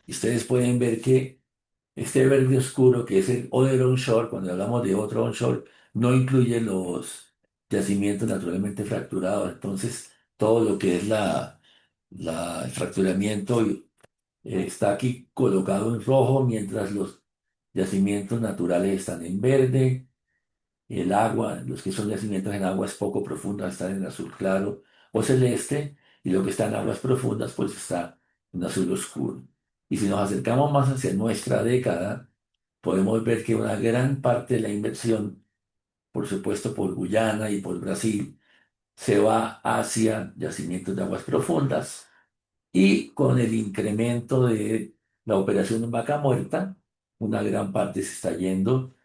Y ustedes pueden ver que este verde oscuro, que es el other onshore, cuando hablamos de otro onshore, no incluye los yacimientos naturalmente fracturados. Entonces, todo lo que es el fracturamiento está aquí colocado en rojo, mientras los yacimientos naturales están en verde. El agua, los que son yacimientos en aguas poco profundas están en azul claro o celeste, y lo que está en aguas profundas pues está en azul oscuro. Y si nos acercamos más hacia nuestra década, podemos ver que una gran parte de la inversión, por supuesto por Guyana y por Brasil, se va hacia yacimientos de aguas profundas, y con el incremento de la operación en Vaca Muerta, una gran parte se está yendo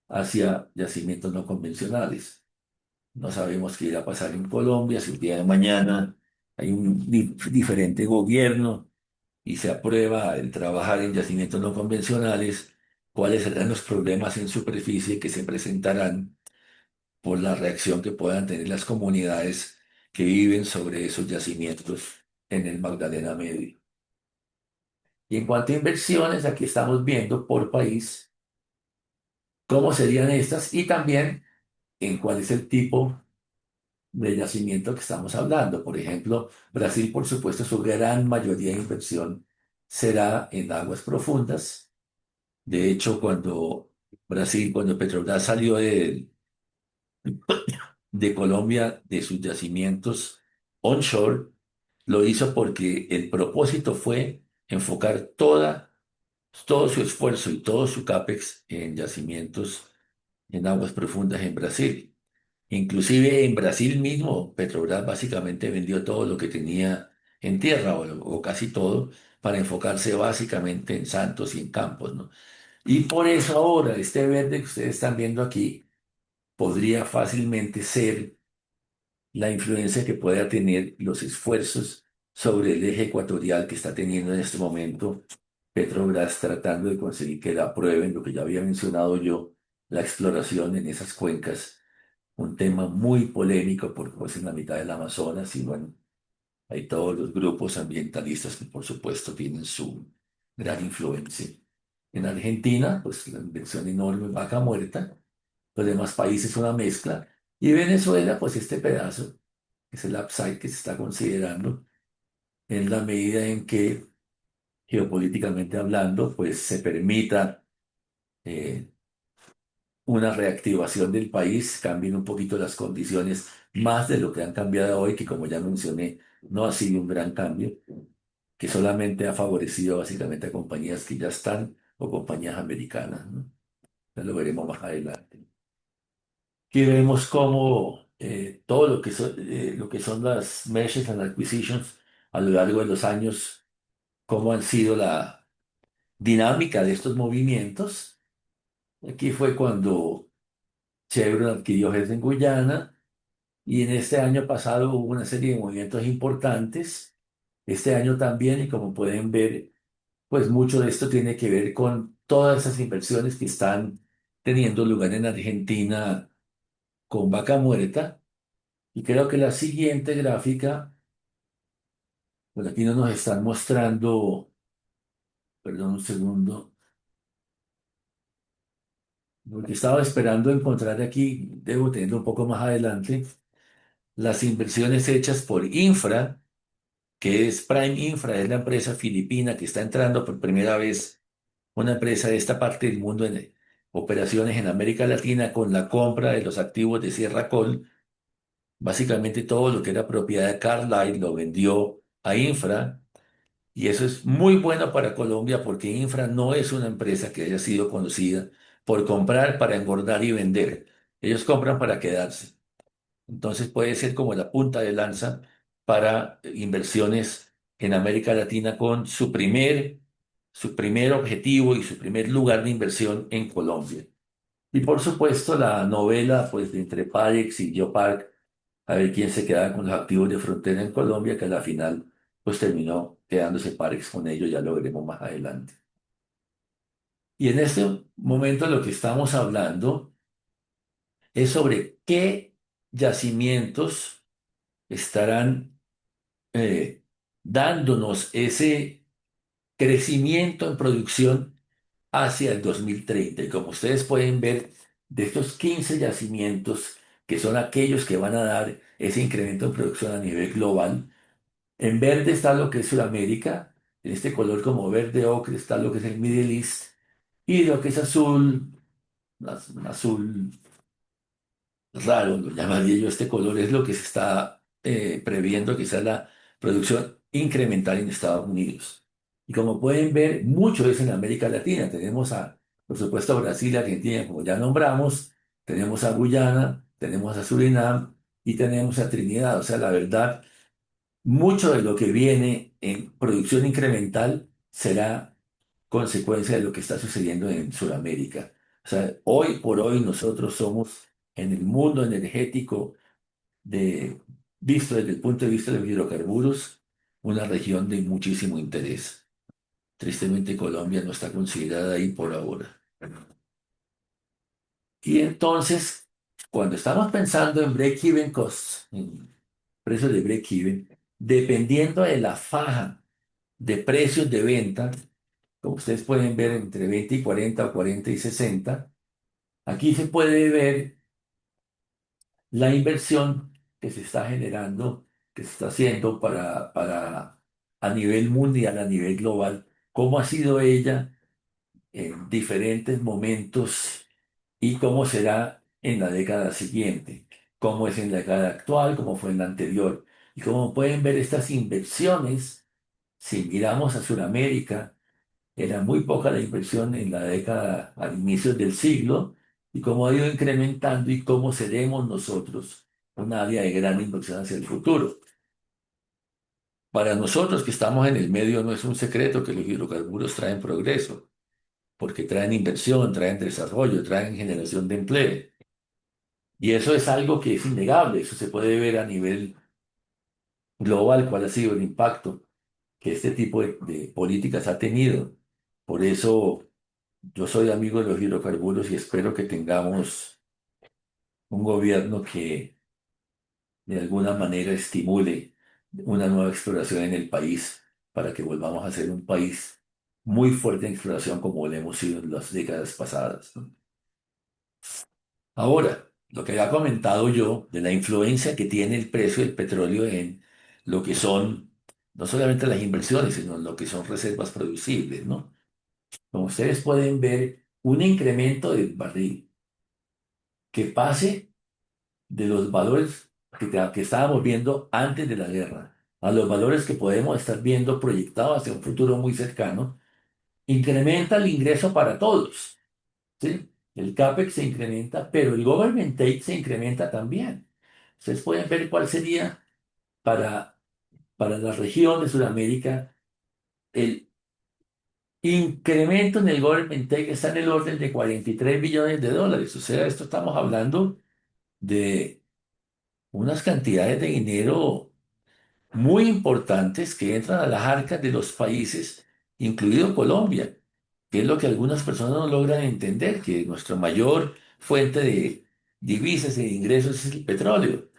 hacia yacimientos no convencionales. No sabemos qué irá a pasar en Colombia, si el día de mañana hay un diferente gobierno y se aprueba el trabajar en yacimientos no convencionales, cuáles serán los problemas en superficie que se presentarán por la reacción que puedan tener las comunidades que viven sobre esos yacimientos en el Magdalena Medio. Y en cuanto a inversiones, aquí estamos viendo por país cómo serían estas y también en cuál es el tipo de yacimiento que estamos hablando. Por ejemplo, Brasil, por supuesto, su gran mayoría de inversión será en aguas profundas. De hecho, cuando Petrobras salió de Colombia, de sus yacimientos onshore, lo hizo porque el propósito fue enfocar todo su esfuerzo y todo su CAPEX en yacimientos en aguas profundas en Brasil. Inclusive en Brasil mismo, Petrobras básicamente vendió todo lo que tenía en tierra o casi todo para enfocarse básicamente en Santos y en Campos, ¿no? Y por eso ahora este verde que ustedes están viendo aquí podría fácilmente ser la influencia que pueda tener los esfuerzos sobre el eje ecuatorial que está teniendo en este momento Petrobras tratando de conseguir que la aprueben, lo que ya había mencionado yo, la exploración en esas cuencas, un tema muy polémico porque pues en la mitad del Amazonas y bueno, hay todos los grupos ambientalistas que por supuesto tienen su gran influencia. En Argentina, pues la inversión enorme, Vaca Muerta, los demás países una mezcla, y Venezuela, pues este pedazo, que es el upside que se está considerando, en la medida en que, geopolíticamente hablando, pues se permita eh, una reactivación del país, cambien un poquito las condiciones más de lo que han cambiado hoy, que como ya mencioné, no ha sido un gran cambio, que solamente ha favorecido básicamente a compañías que ya están o compañías americanas, ¿no? Ya lo veremos más adelante. Aquí vemos cómo todo lo que son las mergers and acquisitions a lo largo de los años, cómo han sido la dinámica de estos movimientos. Aquí fue cuando Chevron adquirió Hess en Guyana y en este año pasado hubo una serie de movimientos importantes. Este año también, y como pueden ver, pues mucho de esto tiene que ver con todas esas inversiones que están teniendo lugar en Argentina con Vaca Muerta. Y creo que la siguiente gráfica, pues aquí no nos están mostrando, perdón un segundo, porque estaba esperando encontrar aquí, debo tenerlo un poco más adelante, las inversiones hechas por Infra, que es Prime Infra, es la empresa filipina que está entrando por primera vez, una empresa de esta parte del mundo en operaciones en América Latina con la compra de los activos de Sierra Col. Básicamente todo lo que era propiedad de Carlyle lo vendió a Infra. Y eso es muy bueno para Colombia porque Infra no es una empresa que haya sido conocida por comprar para engordar y vender. Ellos compran para quedarse. Entonces puede ser como la punta de lanza para inversiones en América Latina con su primer objetivo y su primer lugar de inversión en Colombia. Y por supuesto la novela pues de entre Parex y Geopark a ver quién se quedaba con los activos de frontera en Colombia, que a la final pues terminó quedándose Parex con ellos, ya lo veremos más adelante. Y en este momento lo que estamos hablando es sobre qué yacimientos estarán dándonos ese crecimiento en producción hacia el 2030. Y como ustedes pueden ver, de estos 15 yacimientos, que son aquellos que van a dar ese incremento en producción a nivel global, en verde está lo que es Sudamérica, en este color como verde ocre está lo que es el Middle East, y lo que es azul, un azul raro, lo llamaría yo este color, es lo que se está previendo que sea la producción incremental en Estados Unidos. Y como pueden ver, mucho es en América Latina. Tenemos por supuesto, Brasil, Argentina, como ya nombramos, tenemos a Guyana, tenemos a Surinam y tenemos a Trinidad. O sea, la verdad, mucho de lo que viene en producción incremental será consecuencia de lo que está sucediendo en Sudamérica. O sea, hoy por hoy nosotros somos en el mundo energético de, visto desde el punto de vista de los hidrocarburos, una región de muchísimo interés. Tristemente Colombia no está considerada ahí por ahora. Y entonces, cuando estamos pensando en break-even costs, en precios de break-even, dependiendo de la faja de precios de venta, como ustedes pueden ver entre 20 y 40 o 40 y 60, aquí se puede ver la inversión que se está generando, que se está haciendo para a nivel mundial, a nivel global, cómo ha sido ella en diferentes momentos y cómo será en la década siguiente, cómo es en la década actual, cómo fue en la anterior. Y como pueden ver, estas inversiones, si miramos a Sudamérica, era muy poca la inversión en la década, al inicio del siglo, y cómo ha ido incrementando y cómo seremos nosotros un área de gran inversión hacia el futuro. Para nosotros que estamos en el medio no es un secreto que los hidrocarburos traen progreso, porque traen inversión, traen desarrollo, traen generación de empleo. Y eso es algo que es innegable, eso se puede ver a nivel global, cuál ha sido el impacto que este tipo de políticas ha tenido. Por eso yo soy amigo de los hidrocarburos y espero que tengamos un gobierno que de alguna manera estimule una nueva exploración en el país para que volvamos a ser un país muy fuerte en exploración como lo hemos sido en las décadas pasadas, ¿no? Ahora, lo que había comentado yo de la influencia que tiene el precio del petróleo en lo que son no solamente las inversiones, sino lo que son reservas producibles, ¿no? Como ustedes pueden ver, un incremento del barril que pase de los valores que estábamos viendo antes de la guerra a los valores que podemos estar viendo proyectados hacia un futuro muy cercano, incrementa el ingreso para todos, ¿sí? El CAPEX se incrementa, pero el government take se incrementa también. Ustedes pueden ver cuál sería para, para la región de Sudamérica el incremento en el government take está en el orden de 43 billones de dólares. O sea, esto estamos hablando de unas cantidades de dinero muy importantes que entran a las arcas de los países, incluido Colombia, que es lo que algunas personas no logran entender, que nuestra mayor fuente de divisas e ingresos es el petróleo.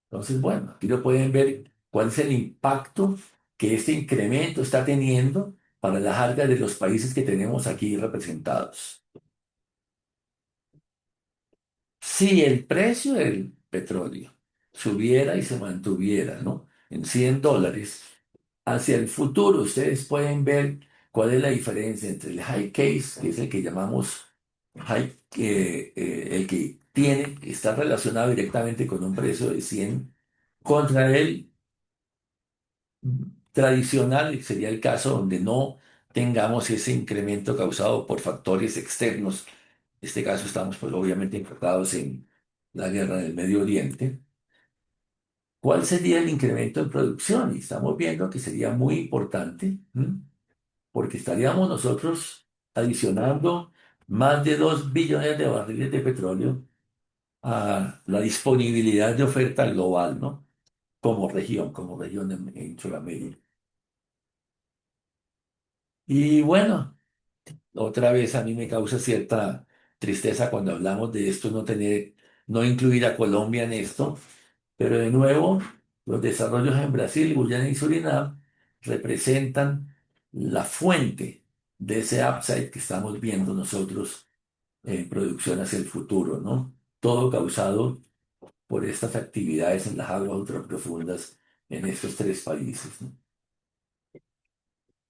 Entonces, bueno, aquí lo pueden ver cuál es el impacto que este incremento está teniendo para las arcas de los países que tenemos aquí representados. Si el precio del petróleo subiera y se mantuviera, ¿no? En $100, hacia el futuro ustedes pueden ver cuál es la diferencia entre el high case, que es el que llamamos high, el que tiene, que está relacionado directamente con un precio de 100, contra el tradicional, que sería el caso donde no tengamos ese incremento causado por factores externos. En este caso estamos pues obviamente enfocados en la guerra del Medio Oriente. ¿Cuál sería el incremento en producción? Y estamos viendo que sería muy importante, ¿m? Porque estaríamos nosotros adicionando más de 2 billones de barriles de petróleo a la disponibilidad de oferta global, ¿no? Como región en Sudamérica. Y bueno, otra vez a mí me causa cierta tristeza cuando hablamos de esto, no incluir a Colombia en esto, pero de nuevo, los desarrollos en Brasil, Guyana y Surinam representan la fuente de ese upside que estamos viendo nosotros en producción hacia el futuro, ¿no? Todo causado por estas actividades en las aguas ultraprofundas en estos tres países, ¿no?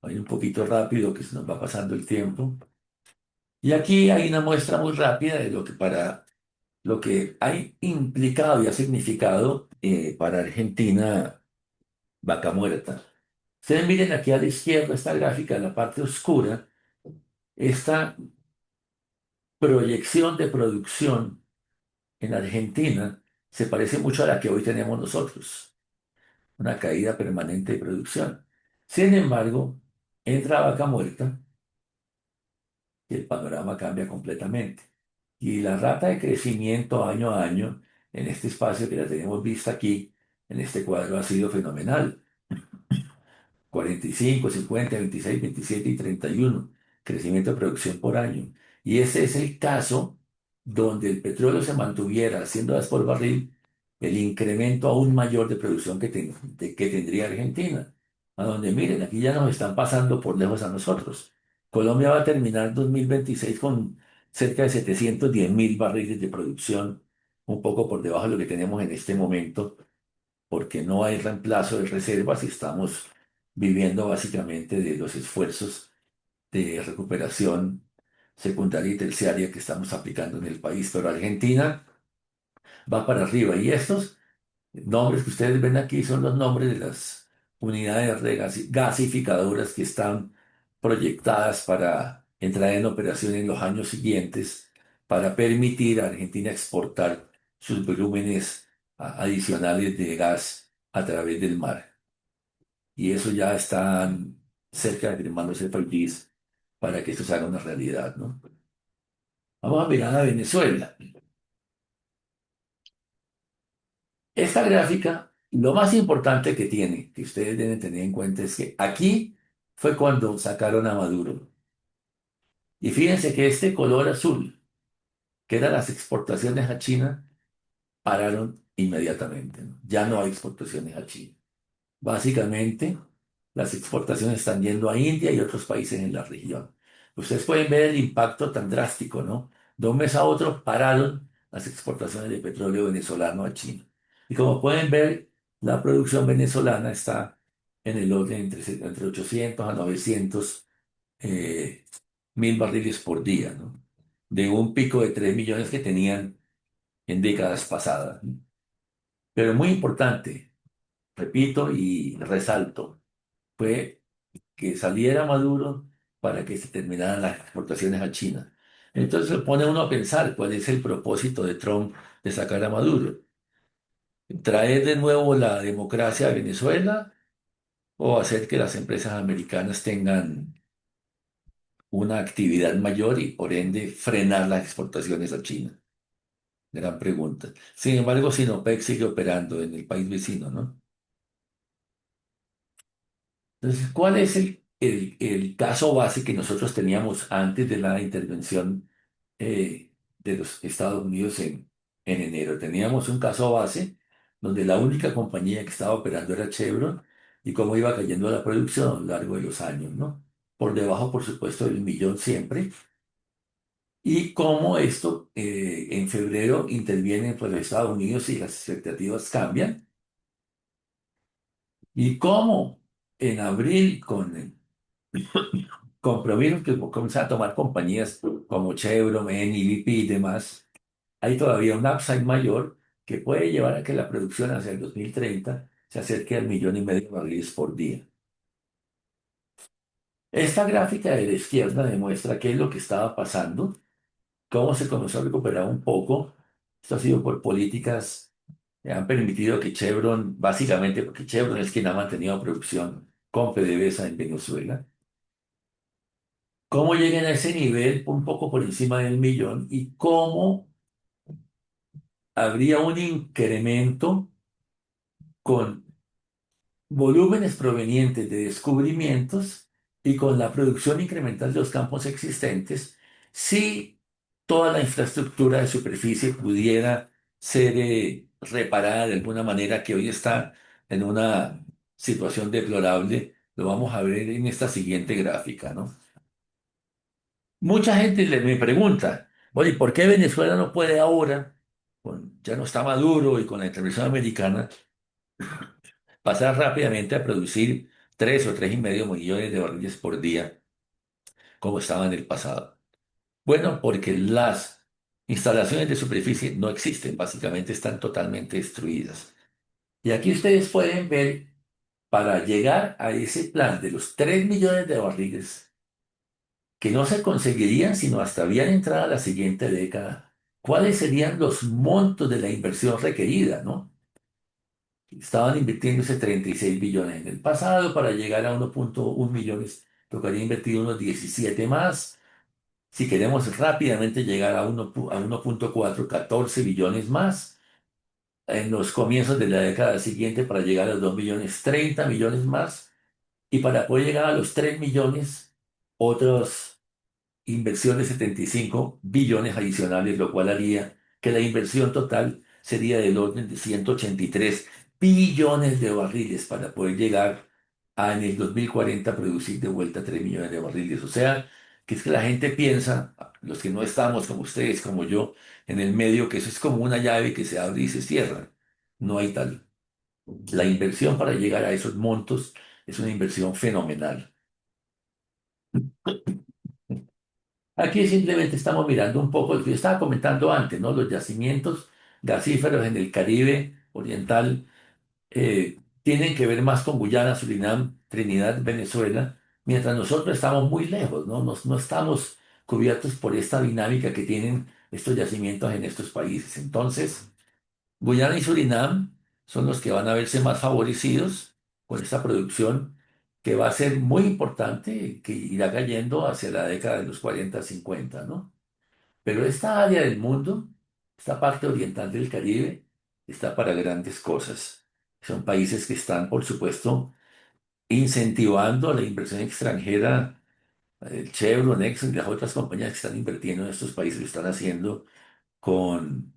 Voy un poquito rápido que se nos va pasando el tiempo. Y aquí hay una muestra muy rápida de lo que ha implicado y ha significado para Argentina Vaca Muerta. Ustedes miren aquí a la izquierda esta gráfica, en la parte oscura, esta proyección de producción en Argentina se parece mucho a la que hoy tenemos nosotros, una caída permanente de producción. Sin embargo, entra Vaca Muerta y el panorama cambia completamente. Y la rata de crecimiento año a año en este espacio que la tenemos vista aquí, en este cuadro, ha sido fenomenal. 45, 50, 26, 27 y 31. Crecimiento de producción por año. Y ese es el caso donde el petróleo se mantuviera haciendo $100 por barril, el incremento aún mayor de producción que tendría Argentina. A donde miren, aquí ya nos están pasando por lejos a nosotros. Colombia va a terminar 2026 con cerca de 710.000 barriles de producción, un poco por debajo de lo que tenemos en este momento porque no hay reemplazo de reservas y estamos viviendo básicamente de los esfuerzos de recuperación secundaria y terciaria que estamos aplicando en el país. Pero Argentina va para arriba y estos nombres que ustedes ven aquí son los nombres de las unidades gasificadoras que están proyectadas para entrar en operación en los años siguientes para permitir a Argentina exportar sus volúmenes adicionales de gas a través del mar. Y eso ya está cerca de firmándose el país para que esto se haga una realidad, ¿no? Vamos a mirar a Venezuela. Esta gráfica, lo más importante que tiene, que ustedes deben tener en cuenta, es que aquí fue cuando sacaron a Maduro. Y fíjense que este color azul, que eran las exportaciones a China, pararon inmediatamente, ¿no? Ya no hay exportaciones a China. Básicamente, las exportaciones están yendo a India y otros países en la región. Ustedes pueden ver el impacto tan drástico, ¿no? De un mes a otro pararon las exportaciones de petróleo venezolano a China. Y como pueden ver, la producción venezolana está en el orden entre 800 a 900 mil barriles por día, ¿no? De un pico de 3 millones que tenían en décadas pasadas, ¿no? Pero muy importante, repito y resalto, fue que saliera Maduro para que se terminaran las exportaciones a China. Entonces se pone uno a pensar cuál es el propósito de Trump de sacar a Maduro. ¿Traer de nuevo la democracia a Venezuela o hacer que las empresas americanas tengan una actividad mayor y por ende frenar las exportaciones a China? Gran pregunta. Sin embargo, Sinopec sigue operando en el país vecino, ¿no? Entonces, ¿cuál es el caso base que nosotros teníamos antes de la intervención de los Estados Unidos en enero? Teníamos un caso base donde la única compañía que estaba operando era Chevron y cómo iba cayendo la producción a lo largo de los años, ¿no? Por debajo, por supuesto, del millón siempre. Y cómo esto en febrero interviene pues, los Estados Unidos y las expectativas cambian. Y cómo en abril con compromisos que comienzan a tomar compañías como Chevron, Eni, BP y demás, hay todavía un upside mayor que puede llevar a que la producción hacia el 2030 se acerque al millón y medio de barriles por día. Esta gráfica de la izquierda demuestra qué es lo que estaba pasando, cómo se comenzó a recuperar un poco. Esto ha sido por políticas que han permitido que Chevron, básicamente porque Chevron es quien ha mantenido producción con PDVSA en Venezuela, cómo llegan a ese nivel un poco por encima del millón y cómo habría un incremento con volúmenes provenientes de descubrimientos y con la producción incremental de los campos existentes, si toda la infraestructura de superficie pudiera ser reparada de alguna manera que hoy está en una situación deplorable, lo vamos a ver en esta siguiente gráfica, ¿no? Mucha gente me pregunta, oye, ¿por qué Venezuela no puede ahora, ya no está Maduro y con la intervención americana, pasar rápidamente a producir 3 o 3,5 millones de barriles por día, como estaba en el pasado? Bueno, porque las instalaciones de superficie no existen, básicamente están totalmente destruidas. Y aquí ustedes pueden ver, para llegar a ese plan de los 3 millones de barriles, que no se conseguirían sino hasta bien entrada la siguiente década, ¿cuáles serían los montos de la inversión requerida, no? Estaban invirtiéndose 36 billones en el pasado, para llegar a 1,1 millones tocaría invertir unos 17 más. Si queremos rápidamente llegar a 1,4, 14 billones más. En los comienzos de la década siguiente, para llegar a los 2 millones, 30 millones más. Y para poder llegar a los 3 millones, otros inversión de 75 billones adicionales, lo cual haría que la inversión total sería del orden de 183 billones de barriles para poder llegar a en el 2040 producir de vuelta 3 millones de barriles. O sea, que es que la gente piensa, los que no estamos como ustedes, como yo, en el medio, que eso es como una llave que se abre y se cierra. No hay tal. La inversión para llegar a esos montos es una inversión fenomenal. Aquí simplemente estamos mirando un poco lo que yo estaba comentando antes, ¿no? Los yacimientos gasíferos en el Caribe Oriental tienen que ver más con Guyana, Surinam, Trinidad, Venezuela, mientras nosotros estamos muy lejos, ¿no? No estamos cubiertos por esta dinámica que tienen estos yacimientos en estos países. Entonces, Guyana y Surinam son los que van a verse más favorecidos con esta producción que va a ser muy importante, que irá cayendo hacia la década de los 40, 50, ¿no? Pero esta área del mundo, esta parte oriental del Caribe, está para grandes cosas. Son países que están, por supuesto, incentivando la inversión extranjera. El Chevron, Exxon y las otras compañías que están invirtiendo en estos países lo están haciendo con,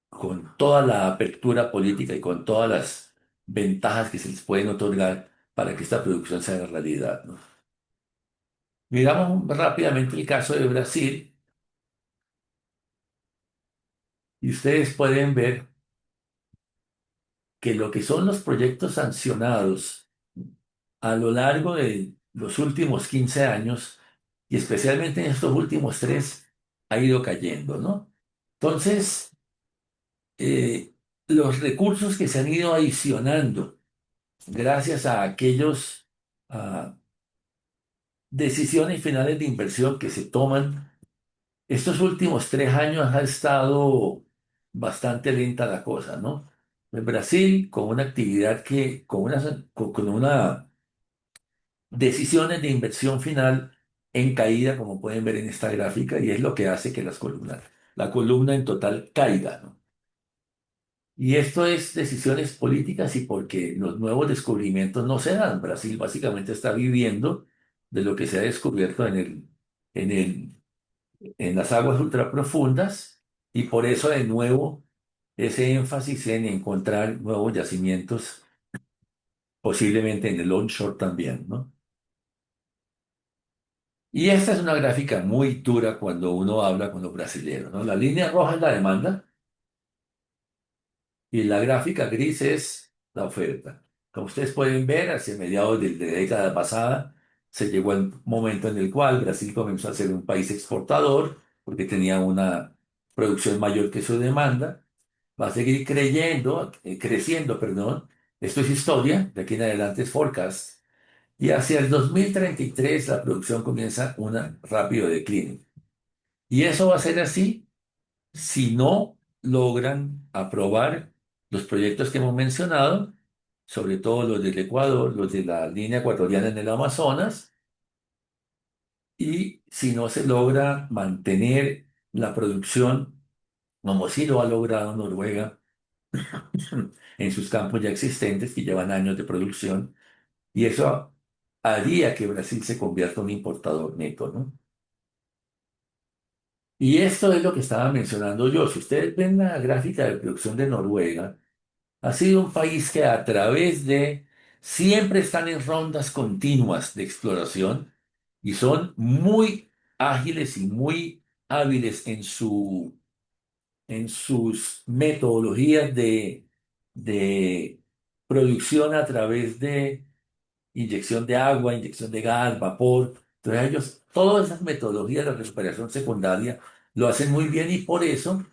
con toda la apertura política y con todas las ventajas que se les pueden otorgar para que esta producción sea realidad, ¿no? Miramos rápidamente el caso de Brasil y ustedes pueden ver que lo que son los proyectos sancionados a lo largo de los últimos 15 años y especialmente en estos últimos tres ha ido cayendo, ¿no? Entonces, los recursos que se han ido adicionando gracias a aquellos decisiones finales de inversión que se toman, estos últimos 3 años ha estado bastante lenta la cosa, ¿no? En Brasil, con una actividad que, con una decisiones de inversión final en caída, como pueden ver en esta gráfica, y es lo que hace que la columna en total caiga, ¿no? Y esto es decisiones políticas y porque los nuevos descubrimientos no se dan. Brasil básicamente está viviendo de lo que se ha descubierto en el, en las aguas ultraprofundas y por eso de nuevo ese énfasis en encontrar nuevos yacimientos, posiblemente en el onshore también, ¿no? Y esta es una gráfica muy dura cuando uno habla con los brasileños, ¿no? La línea roja es la demanda y la gráfica gris es la oferta. Como ustedes pueden ver, hacia mediados de la década pasada se llegó al momento en el cual Brasil comenzó a ser un país exportador porque tenía una producción mayor que su demanda. Va a seguir creciendo, perdón. Esto es historia, de aquí en adelante es forecast. Y hacia el 2033 la producción comienza un rápido declive. Y eso va a ser así si no logran aprobar los proyectos que hemos mencionado, sobre todo los del Ecuador, los de la línea ecuatoriana en el Amazonas, y si no se logra mantener la producción, como sí lo ha logrado Noruega en sus campos ya existentes, que llevan años de producción, y eso haría que Brasil se convierta en un importador neto, ¿no? Y esto es lo que estaba mencionando yo. Si ustedes ven la gráfica de producción de Noruega, ha sido un país que a través de siempre están en rondas continuas de exploración y son muy ágiles y muy hábiles en sus metodologías de producción a través de inyección de agua, inyección de gas, vapor. Entonces ellos, todas esas metodologías de recuperación secundaria lo hacen muy bien y por eso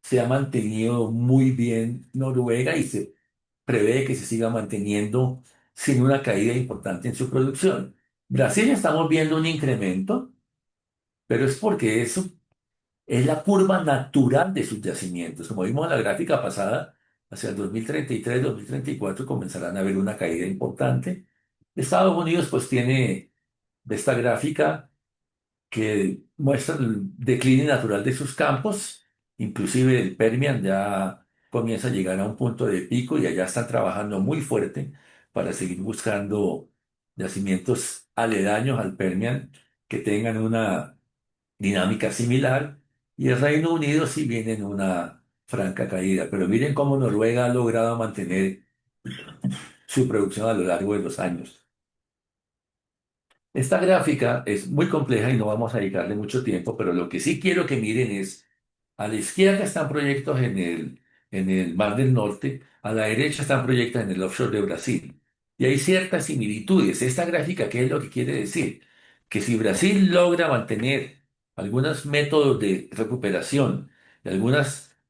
se ha mantenido muy bien Noruega y se prevé que se siga manteniendo sin una caída importante en su producción. Brasil estamos viendo un incremento, pero es porque eso es la curva natural de sus yacimientos. Como vimos en la gráfica pasada, hacia el 2033, 2034 comenzarán a haber una caída importante. Estados Unidos pues tiene de esta gráfica que muestra el decline natural de sus campos, inclusive el Permian ya comienza a llegar a un punto de pico y allá están trabajando muy fuerte para seguir buscando yacimientos aledaños al Permian que tengan una dinámica similar y el Reino Unido sí viene en una franca caída, pero miren cómo Noruega ha logrado mantener su producción a lo largo de los años. Esta gráfica es muy compleja y no vamos a dedicarle mucho tiempo, pero lo que sí quiero que miren es, a la izquierda están proyectos en el Mar del Norte, a la derecha están proyectos en el offshore de Brasil. Y hay ciertas similitudes. Esta gráfica, ¿qué es lo que quiere decir? Que si Brasil logra mantener algunos métodos de recuperación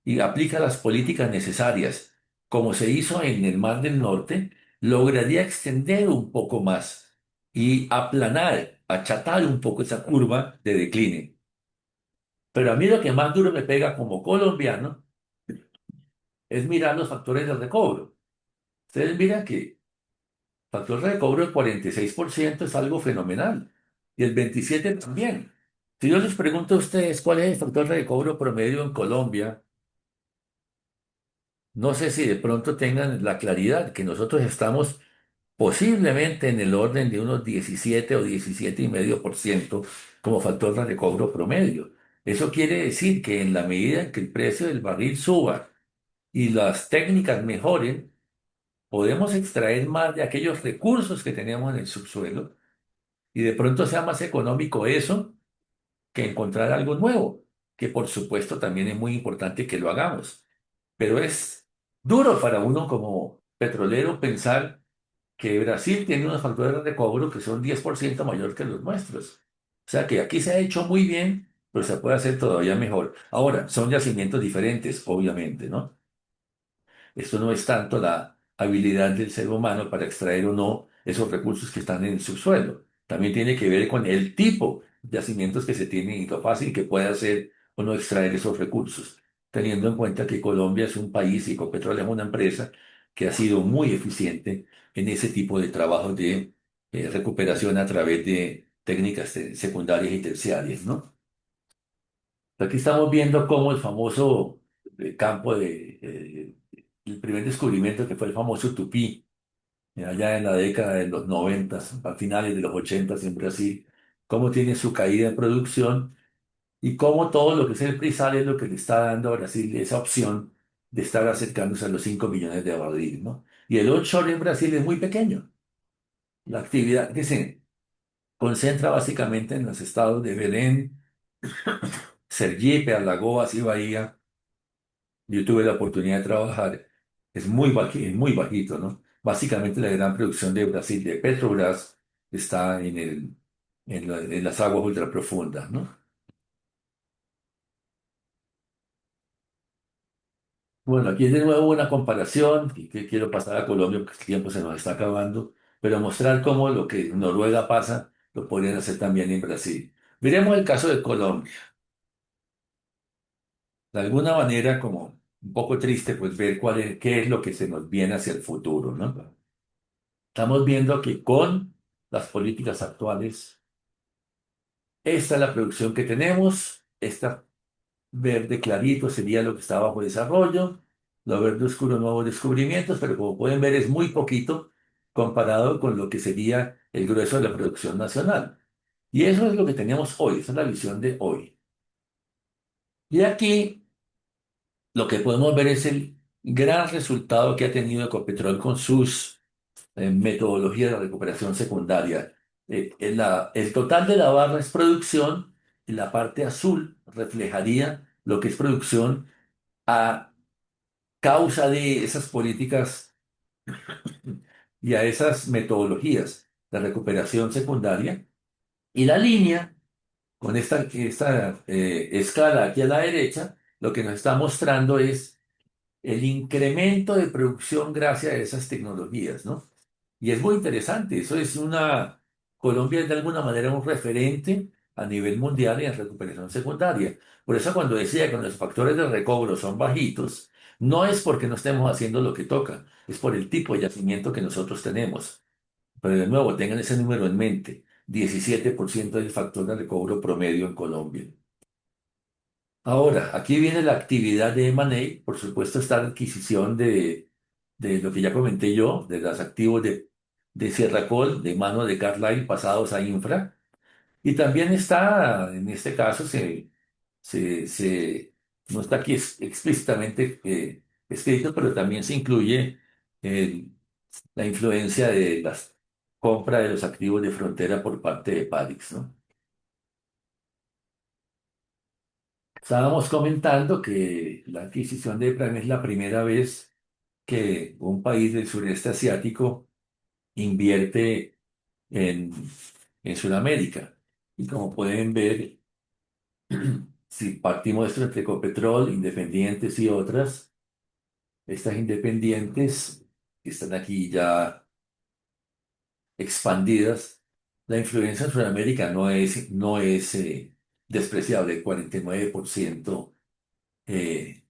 y aplica las políticas necesarias, como se hizo en el Mar del Norte, lograría extender un poco más y aplanar, achatar un poco esa curva de decline. Pero a mí lo que más duro me pega como colombiano es mirar los factores de recobro. Ustedes miran que el factor de recobro del 46% es algo fenomenal y el 27% también. Si yo les pregunto a ustedes cuál es el factor de recobro promedio en Colombia, No sé si de pronto tengan la claridad que nosotros estamos posiblemente en el orden de unos 17 o 17,5% como factor de recobro promedio. Eso quiere decir que en la medida en que el precio del barril suba y las técnicas mejoren, podemos extraer más de aquellos recursos que tenemos en el subsuelo y de pronto sea más económico eso que encontrar algo nuevo, que por supuesto también es muy importante que lo hagamos. Pero es duro para uno como petrolero pensar que Brasil tiene unos factores de recobro que son 10% mayor que los nuestros. O sea que aquí se ha hecho muy bien, pero se puede hacer todavía mejor. Ahora, son yacimientos diferentes, obviamente, ¿no? Esto no es tanto la habilidad del ser humano para extraer o no esos recursos que están en el subsuelo. También tiene que ver con el tipo de yacimientos que se tienen y lo fácil que puede hacer o no extraer esos recursos. Teniendo en cuenta que Colombia es un país y Ecopetrol es una empresa que ha sido muy eficiente en ese tipo de trabajos de recuperación a través de técnicas secundarias y terciarias, ¿no? Aquí estamos viendo cómo el famoso campo el primer descubrimiento que fue el famoso tupí, allá en la década de los 90, a finales de los 80 en Brasil, cómo tiene su caída en producción y cómo todo lo que es el pre-sal es lo que le está dando a Brasil esa opción de estar acercándose a los 5 millones de barriles, ¿no? Y el onshore en Brasil es muy pequeño. La actividad que se concentra básicamente en los estados de Belén, Sergipe, Alagoas y Bahía. Yo tuve la oportunidad de trabajar, es muy bajito, ¿no? Básicamente la gran producción de Brasil, de Petrobras, está en las aguas ultraprofundas, ¿no? Bueno, aquí de nuevo una comparación, y que quiero pasar a Colombia porque el tiempo se nos está acabando, pero mostrar cómo lo que en Noruega pasa, lo podrían hacer también en Brasil. Miremos el caso de Colombia. De alguna manera, como un poco triste, pues ver qué es lo que se nos viene hacia el futuro, ¿no? Estamos viendo que con las políticas actuales, esta es la producción que tenemos, esta verde clarito sería lo que está bajo desarrollo, lo verde oscuro nuevos descubrimientos, pero como pueden ver es muy poquito comparado con lo que sería el grueso de la producción nacional. Y eso es lo que tenemos hoy, esa es la visión de hoy. Y aquí lo que podemos ver es el gran resultado que ha tenido Ecopetrol con sus metodología de recuperación secundaria. El total de la barra es producción y la parte azul reflejaría lo que es producción a causa de esas políticas y a esas metodologías de recuperación secundaria. Y la línea, con esta escala aquí a la derecha, lo que nos está mostrando es el incremento de producción gracias a esas tecnologías, ¿no? Y es muy interesante, Colombia es de alguna manera un referente a nivel mundial en recuperación secundaria. Por eso cuando decía que los factores de recobro son bajitos, no es porque no estemos haciendo lo que toca, es por el tipo de yacimiento que nosotros tenemos. Pero de nuevo, tengan ese número en mente, 17% del factor de recobro promedio en Colombia. Ahora, aquí viene la actividad de M&A, por supuesto está la adquisición de lo que ya comenté yo, de los activos de Sierra Col, de mano de Carlyle pasados a Infra, y también está, en este caso, no está aquí explícitamente escrito, pero también se incluye eh, la influencia de la compra de los activos de Frontera por parte de Padix, ¿no? Estábamos comentando que la adquisición de Prime es la primera vez que un país del sureste asiático invierte en, en Sudamérica. Y como pueden ver, si partimos de esto entre Ecopetrol, Independientes y otras, estas independientes que están aquí ya expandidas, la influencia en Sudamérica no es despreciable, el 49% de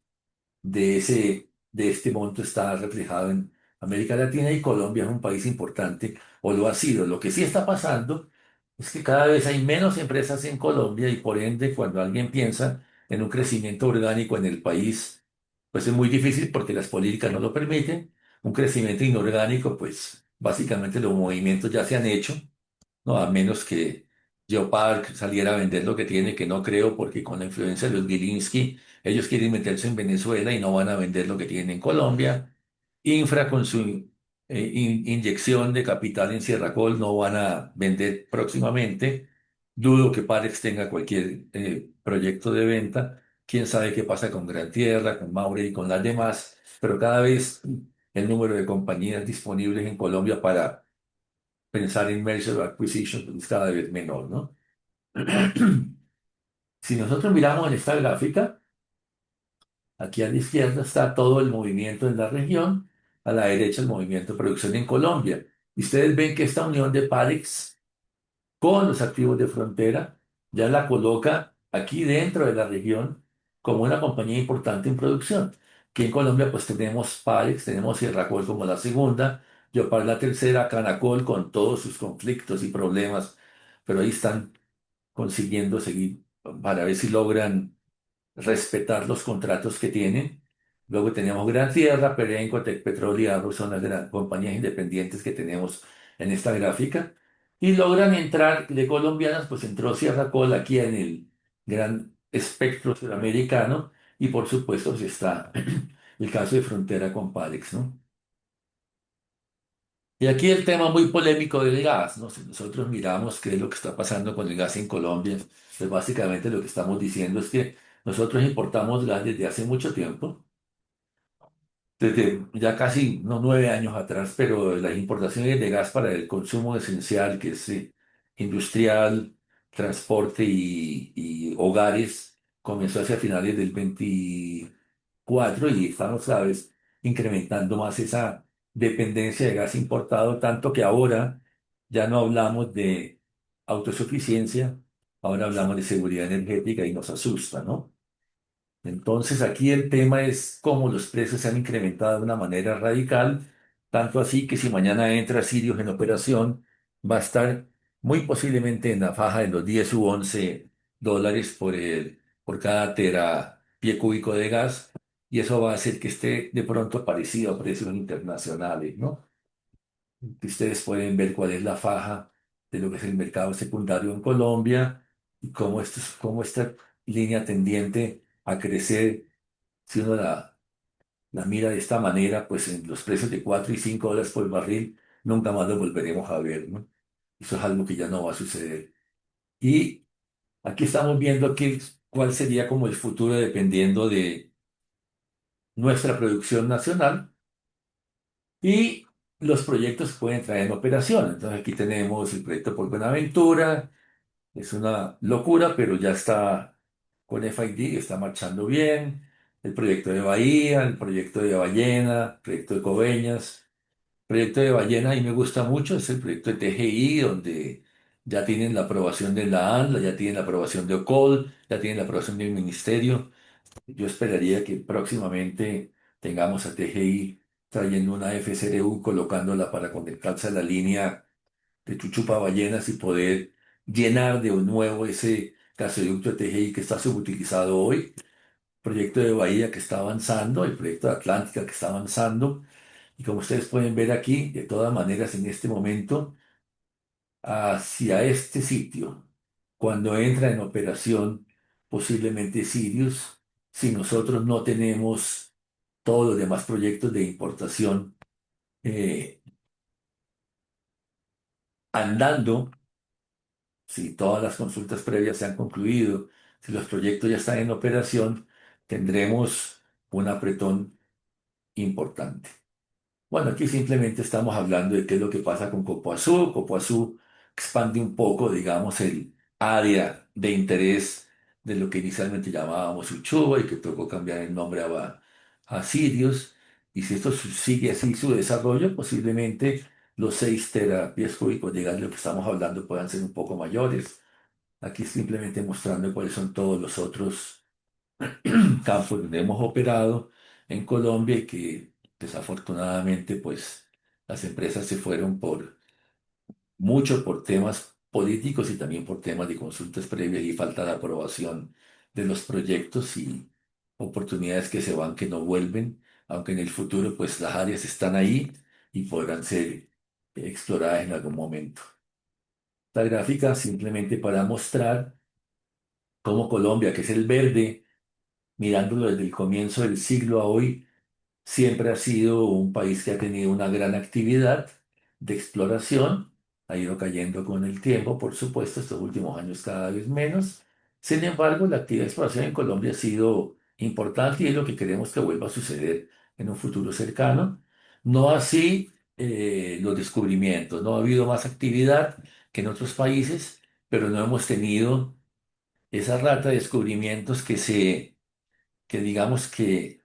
este monto está reflejado en América Latina y Colombia es un país importante, o lo ha sido. Lo que sí está pasando es que cada vez hay menos empresas en Colombia y por ende, cuando alguien piensa en un crecimiento orgánico en el país, pues es muy difícil porque las políticas no lo permiten. Un crecimiento inorgánico, pues básicamente los movimientos ya se han hecho, ¿no? A menos que Geopark saliera a vender lo que tiene, que no creo, porque con la influencia de los Gilinski, ellos quieren meterse en Venezuela y no van a vender lo que tienen en Colombia. Infra con su inyección de capital en Sierra Col no van a vender próximamente. Dudo que Parex tenga cualquier proyecto de venta. Quién sabe qué pasa con Gran Tierra, con Maure y con las demás, pero cada vez el número de compañías disponibles en Colombia para pensar en merger o acquisition pues, es cada vez menor, ¿no? Si nosotros miramos en esta gráfica, aquí a la izquierda está todo el movimiento en la región, a la derecha el movimiento de producción en Colombia. Y ustedes ven que esta unión de Parex con los activos de frontera ya la coloca aquí dentro de la región como una compañía importante en producción. Aquí en Colombia pues tenemos Parex, tenemos Sierracol como la segunda, Yopar la tercera, Canacol con todos sus conflictos y problemas, pero ahí están consiguiendo seguir para ver si logran respetar los contratos que tienen. Luego tenemos Gran Tierra, Perenco, Tecpetrol y Arroz son las compañías independientes que tenemos en esta gráfica. Y logran entrar de colombianas, pues entró Sierra Cola aquí en el gran espectro sudamericano y por supuesto pues está el caso de frontera con Pálex, ¿no? Y aquí el tema muy polémico del gas, ¿no? Si nosotros miramos qué es lo que está pasando con el gas en Colombia, pues básicamente lo que estamos diciendo es que nosotros importamos gas desde hace mucho tiempo, desde ya casi no 9 años atrás, pero las importaciones de gas para el consumo esencial, que es industrial, transporte y hogares, comenzó hacia finales del 24 y estamos cada vez incrementando más esa dependencia de gas importado, tanto que ahora ya no hablamos de autosuficiencia, ahora hablamos de seguridad energética y nos asusta, ¿no? Entonces aquí el tema es cómo los precios se han incrementado de una manera radical, tanto así que si mañana entra Sirius en operación, va a estar muy posiblemente en la faja de los 10 u 11 dólares por cada pie cúbico de gas, y eso va a hacer que esté de pronto parecido a precios internacionales, ¿no? Que ustedes pueden ver cuál es la faja de lo que es el mercado secundario en Colombia y cómo esta línea tendiente a crecer si uno la mira de esta manera, pues en los precios de 4 y 5 dólares por barril, nunca más lo volveremos a ver, ¿no? Eso es algo que ya no va a suceder. Y aquí estamos viendo cuál sería como el futuro dependiendo de nuestra producción nacional y los proyectos que pueden traer en operación. Entonces aquí tenemos el proyecto por Buenaventura, es una locura, pero ya está con FID, está marchando bien. El proyecto de Bahía, el proyecto de Ballena, el proyecto de Coveñas. El proyecto de Ballena y me gusta mucho, es el proyecto de TGI, donde ya tienen la aprobación de la ANLA, ya tienen la aprobación de OCOL, ya tienen la aprobación del ministerio. Yo esperaría que próximamente tengamos a TGI trayendo una FCRU, colocándola para conectarse a la línea de Chuchupa Ballenas y poder llenar de nuevo ese gasoducto de TGI que está subutilizado hoy, proyecto de Bahía que está avanzando, el proyecto de Atlántica que está avanzando, y como ustedes pueden ver aquí, de todas maneras en este momento, hacia este sitio, cuando entra en operación posiblemente Sirius, si nosotros no tenemos todos los demás proyectos de importación eh, andando, si todas las consultas previas se han concluido, si los proyectos ya están en operación, tendremos un apretón importante. Bueno, aquí simplemente estamos hablando de qué es lo que pasa con Copoazú. Copoazú expande un poco, digamos, el área de interés de lo que inicialmente llamábamos Uchuva y que tocó cambiar el nombre a Sirius. Y si esto sigue así su desarrollo, posiblemente los 6 terapias cúbicos de gas de lo que estamos hablando puedan ser un poco mayores. Aquí simplemente mostrando cuáles son todos los otros campos donde hemos operado en Colombia y que desafortunadamente pues las empresas se fueron mucho por temas políticos y también por temas de consultas previas y falta de aprobación de los proyectos y oportunidades que se van, que no vuelven, aunque en el futuro pues las áreas están ahí y podrán ser exploradas en algún momento. Esta gráfica simplemente para mostrar cómo Colombia, que es el verde, mirándolo desde el comienzo del siglo a hoy, siempre ha sido un país que ha tenido una gran actividad de exploración, ha ido cayendo con el tiempo, por supuesto, estos últimos años cada vez menos. Sin embargo, la actividad de exploración en Colombia ha sido importante y es lo que queremos que vuelva a suceder en un futuro cercano. No así los descubrimientos, no ha habido más actividad que en otros países, pero no hemos tenido esa rata de descubrimientos que digamos que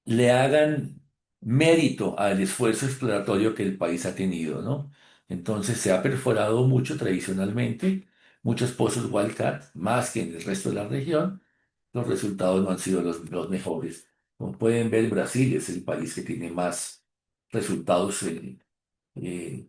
le hagan mérito al esfuerzo exploratorio que el país ha tenido, ¿no? Entonces se ha perforado mucho tradicionalmente, muchos pozos Wildcat, más que en el resto de la región. Los resultados no han sido los mejores. Como pueden ver, Brasil es el país que tiene más resultados eh,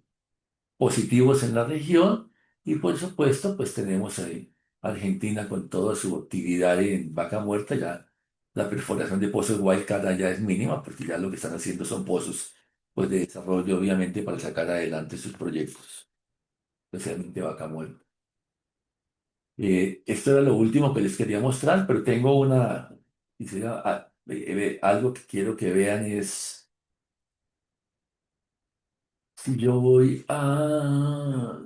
positivos en la región y por supuesto pues tenemos ahí Argentina con toda su actividad en vaca muerta, ya la perforación de pozos Wildcat ya es mínima porque ya lo que están haciendo son pozos pues de desarrollo obviamente para sacar adelante sus proyectos, especialmente vaca muerta. Esto era lo último que les quería mostrar, pero tengo quisiera, algo que quiero que vean es, si yo voy a...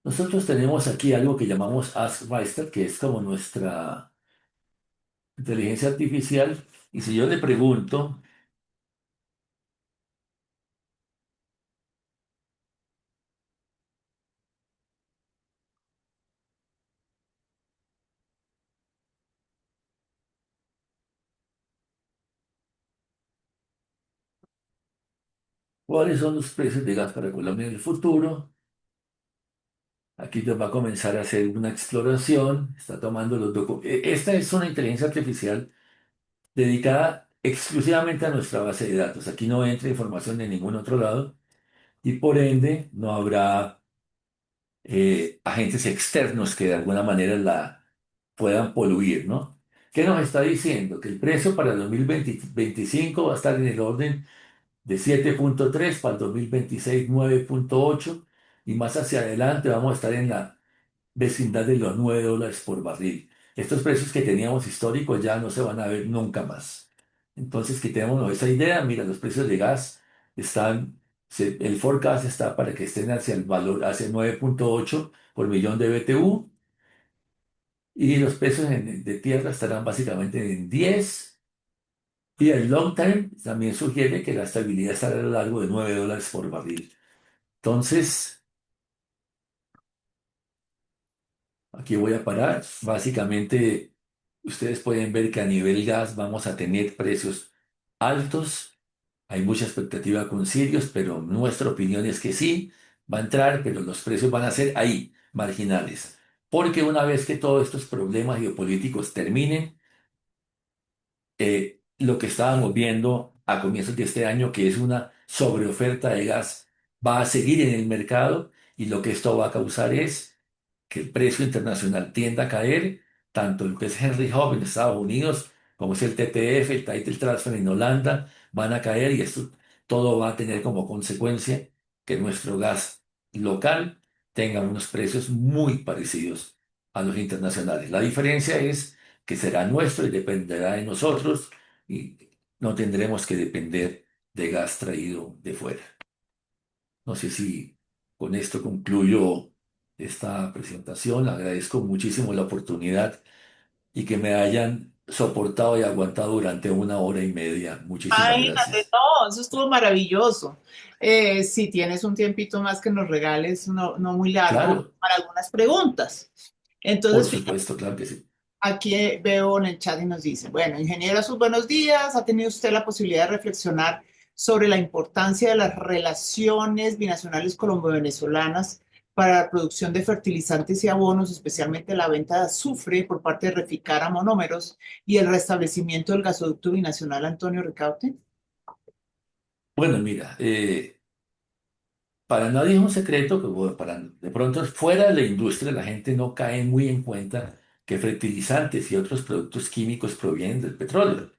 Nosotros tenemos aquí algo que llamamos AskMeister, que es como nuestra inteligencia artificial. Y si yo le pregunto, ¿cuáles son los precios de gas para Colombia en el futuro? Aquí nos va a comenzar a hacer una exploración. Está tomando los documentos. Esta es una inteligencia artificial dedicada exclusivamente a nuestra base de datos. Aquí no entra información de ningún otro lado y por ende no habrá agentes externos que de alguna manera la puedan poluir, ¿no? ¿Qué nos está diciendo? Que el precio para el 2025 va a estar en el orden de 7,3, para el 2026 9,8 y más hacia adelante vamos a estar en la vecindad de los $9 por barril. Estos precios que teníamos históricos ya no se van a ver nunca más. Entonces, quitémonos esa idea. Mira, los precios de gas están, el forecast está para que estén hacia el valor, hacia 9,8 por millón de BTU y los precios de tierra estarán básicamente en 10 y el long term también sugiere que la estabilidad estará a lo largo de $9 por barril. Entonces, aquí voy a parar. Básicamente, ustedes pueden ver que a nivel gas vamos a tener precios altos. Hay mucha expectativa con Sirius, pero nuestra opinión es que sí, va a entrar, pero los precios van a ser ahí, marginales. Porque una vez que todos estos problemas geopolíticos terminen, lo que estábamos viendo a comienzos de este año, que es una sobreoferta de gas, va a seguir en el mercado y lo que esto va a causar es que el precio internacional tienda a caer, tanto el que es Henry Hub en Estados Unidos, como es el TTF, el Title Transfer en Holanda, van a caer y esto todo va a tener como consecuencia que nuestro gas local tenga unos precios muy parecidos a los internacionales. La diferencia es que será nuestro y dependerá de nosotros y no tendremos que depender de gas traído de fuera. No sé si con esto concluyo esta presentación. Agradezco muchísimo la oportunidad y que me hayan soportado y aguantado durante 1 hora y media. Muchísimas Imagínate, gracias. no, eso estuvo maravilloso. Si tienes un tiempito más que nos regales, no, no muy largo, Claro, para algunas preguntas. por Entonces, fíjate, supuesto, claro que sí. aquí veo en el chat y nos dice, bueno, ingeniera, sus buenos días. ¿Ha tenido usted la posibilidad de reflexionar sobre la importancia de las relaciones binacionales colombo-venezolanas para la producción de fertilizantes y abonos, especialmente la venta de azufre por parte de Reficar a monómeros y el restablecimiento del gasoducto binacional Antonio Ricaurte? Bueno, mira, para nadie es un secreto que bueno, para, de pronto fuera de la industria la gente no cae muy en cuenta que fertilizantes y otros productos químicos provienen del petróleo.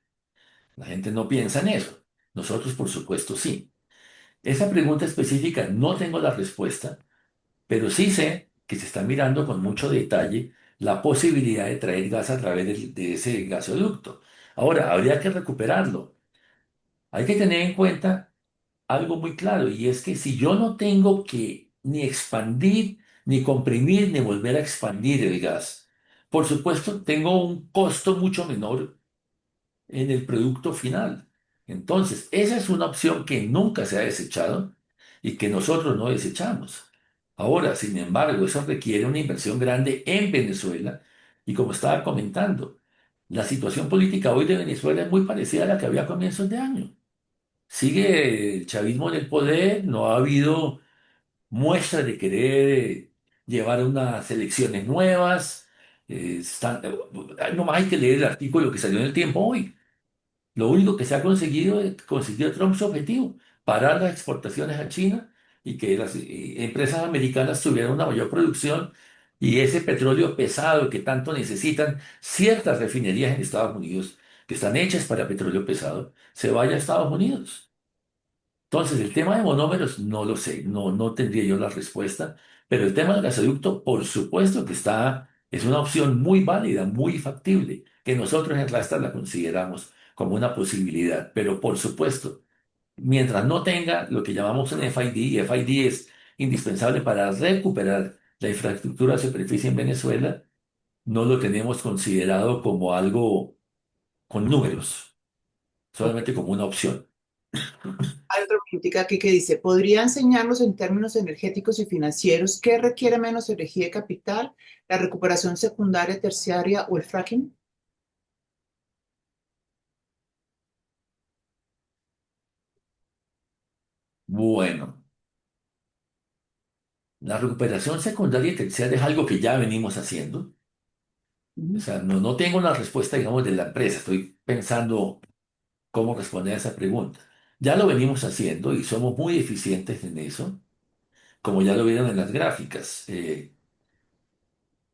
La gente no piensa en eso. Nosotros, por supuesto, sí. Esa pregunta específica no tengo la respuesta, pero sí sé que se está mirando con mucho detalle la posibilidad de traer gas a través de ese gasoducto. Ahora, habría que recuperarlo. Hay que tener en cuenta algo muy claro y es que si yo no tengo que ni expandir, ni comprimir, ni volver a expandir el gas, por supuesto tengo un costo mucho menor en el producto final. Entonces, esa es una opción que nunca se ha desechado y que nosotros no desechamos. Ahora, sin embargo, eso requiere una inversión grande en Venezuela y como estaba comentando, la situación política hoy de Venezuela es muy parecida a la que había a comienzos de año. Sigue el chavismo en el poder, no ha habido muestra de querer llevar unas elecciones nuevas. Nomás hay que leer el artículo que salió en el Tiempo hoy. Lo único que se ha conseguido es conseguir Trump su objetivo, parar las exportaciones a China y que las empresas americanas tuvieran una mayor producción y ese petróleo pesado que tanto necesitan ciertas refinerías en Estados Unidos, que están hechas para petróleo pesado, se vaya a Estados Unidos. Entonces, el tema de monómeros no lo sé, no tendría yo la respuesta, pero el tema del gasoducto, por supuesto que está, es una opción muy válida, muy factible, que nosotros en Rastas la consideramos como una posibilidad, pero por supuesto, mientras no tenga lo que llamamos un FID, y FID es indispensable para recuperar la infraestructura de superficie en Venezuela, no lo tenemos considerado como algo con números, Ok. solamente como una opción. Hay otra preguntita aquí que dice, ¿podría enseñarnos en términos energéticos y financieros qué requiere menos energía de capital, la recuperación secundaria, terciaria o el fracking? Bueno. La recuperación secundaria y terciaria es algo que ya venimos haciendo. O Ujú. sea, no tengo una respuesta, digamos, de la empresa. Estoy pensando cómo responder a esa pregunta. Ya lo venimos haciendo y somos muy eficientes en eso, como ya lo vieron en las gráficas.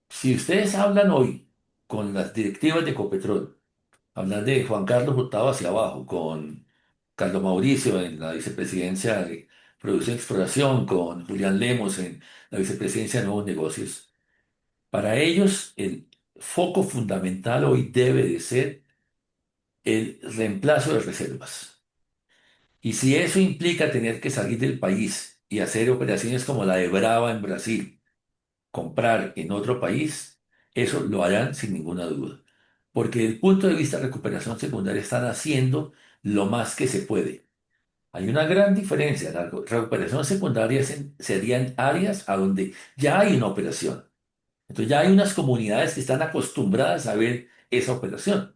Si ustedes hablan hoy con las directivas de Ecopetrol, hablan de Juan Carlos Hurtado hacia abajo, con Carlos Mauricio en la vicepresidencia de Producción y Exploración, con Julián Lemos en la vicepresidencia de Nuevos Negocios. Para ellos, el foco fundamental hoy debe de ser el reemplazo de reservas. Y si eso implica tener que salir del país y hacer operaciones como la de Brava en Brasil, comprar en otro país, eso lo harán sin ninguna duda. Porque desde el punto de vista de recuperación secundaria están haciendo lo más que se puede. Hay una gran diferencia. La recuperación secundaria serían áreas a donde ya hay una operación. Entonces ya hay unas comunidades que están acostumbradas a ver esa operación.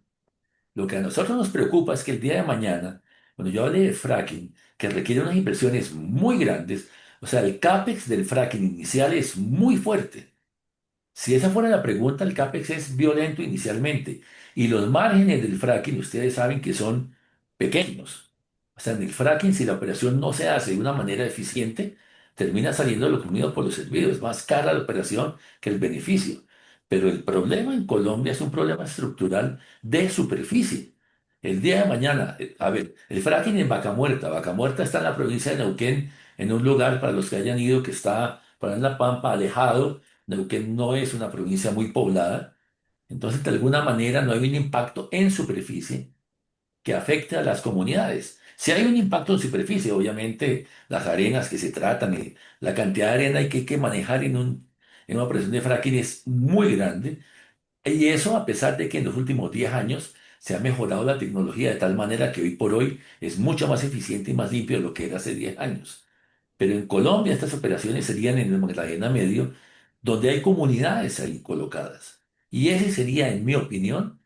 Lo que a nosotros nos preocupa es que el día de mañana, cuando yo hable de fracking, que requiere unas inversiones muy grandes, o sea, el CAPEX del fracking inicial es muy fuerte. Si esa fuera la pregunta, el CAPEX es violento inicialmente y los márgenes del fracking, ustedes saben que son pequeños. O sea, en el fracking, si la operación no se hace de una manera eficiente, termina saliendo lo comido por los servidos. Es más cara la operación que el beneficio. Pero el problema en Colombia es un problema estructural de superficie. El día de mañana, a ver, el fracking en Vaca Muerta está en la provincia de Neuquén, en un lugar para los que hayan ido que está para en La Pampa, alejado. Neuquén no es una provincia muy poblada, entonces de alguna manera no hay un impacto en superficie que afecte a las comunidades. Si hay un impacto en superficie, obviamente las arenas que se tratan, la cantidad de arena que hay que manejar en una operación de fracking es muy grande, y eso a pesar de que en los últimos 10 años se ha mejorado la tecnología de tal manera que hoy por hoy es mucho más eficiente y más limpio de lo que era hace 10 años. Pero en Colombia estas operaciones serían en el Magdalena Medio, donde hay comunidades ahí colocadas. Y ese sería, en mi opinión,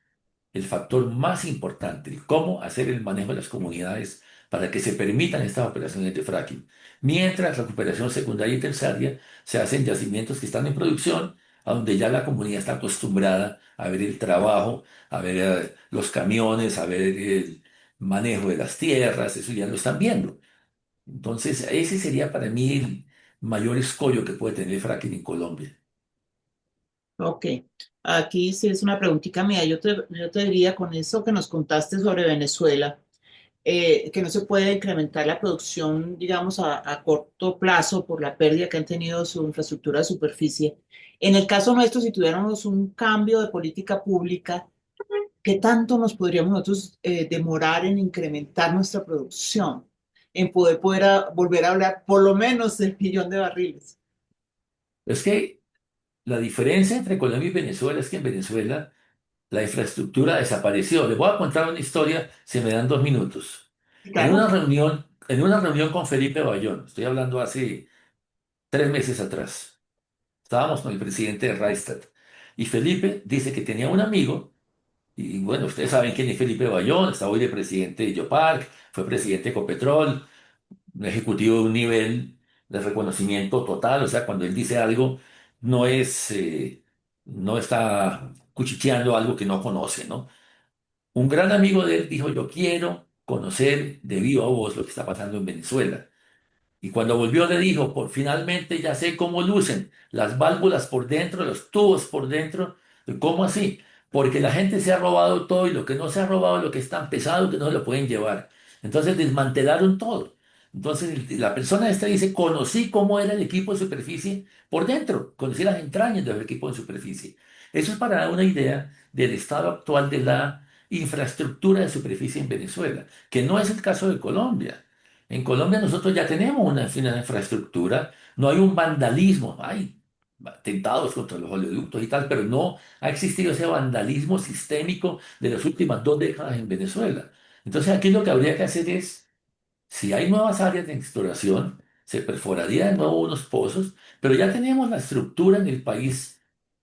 el factor más importante, el cómo hacer el manejo de las comunidades para que se permitan estas operaciones de fracking. Mientras la recuperación secundaria y terciaria se hacen yacimientos que están en producción, a donde ya la comunidad está acostumbrada a ver el trabajo, a ver los camiones, a ver el manejo de las tierras, eso ya lo están viendo. Entonces, ese sería para mí mayor escollo que puede tener el fracking en Colombia. Ok, aquí sí es una preguntita mía. Yo te diría con eso que nos contaste sobre Venezuela, que no se puede incrementar la producción, digamos, a corto plazo por la pérdida que han tenido su infraestructura de superficie. En el caso nuestro, si tuviéramos un cambio de política pública, ¿qué tanto nos podríamos nosotros demorar en incrementar nuestra producción? En volver a hablar por lo menos del millón de barriles. Es que la diferencia entre Colombia y Venezuela es que en Venezuela la infraestructura desapareció. Les voy a contar una historia, si me dan 2 minutos. Sí, En claro. una reunión con Felipe Bayón, estoy hablando hace 3 meses atrás, estábamos con el presidente de Rystad y Felipe dice que tenía un amigo, y bueno, ustedes saben quién es Felipe Bayón, está hoy de presidente de Geopark, fue presidente de Ecopetrol, un ejecutivo de un nivel de reconocimiento total, o sea, cuando él dice algo, no está cuchicheando algo que no conoce, ¿no? Un gran amigo de él dijo, yo quiero conocer de viva voz lo que está pasando en Venezuela. Y cuando volvió le dijo, por finalmente ya sé cómo lucen las válvulas por dentro, los tubos por dentro. ¿Cómo así? Porque la gente se ha robado todo y lo que no se ha robado, lo que es tan pesado que no se lo pueden llevar. Entonces desmantelaron todo. Entonces la persona esta dice, conocí cómo era el equipo de superficie por dentro, conocí las entrañas del equipo de superficie. Eso es para dar una idea del estado actual de la infraestructura de superficie en Venezuela, que no es el caso de Colombia. En Colombia nosotros ya tenemos una infraestructura, no hay un vandalismo, hay atentados contra los oleoductos y tal, pero no ha existido ese vandalismo sistémico de las últimas 2 décadas en Venezuela. Entonces aquí lo que habría que hacer es, si hay nuevas áreas de exploración, se perforaría de nuevo unos pozos, pero ya tenemos la estructura en el país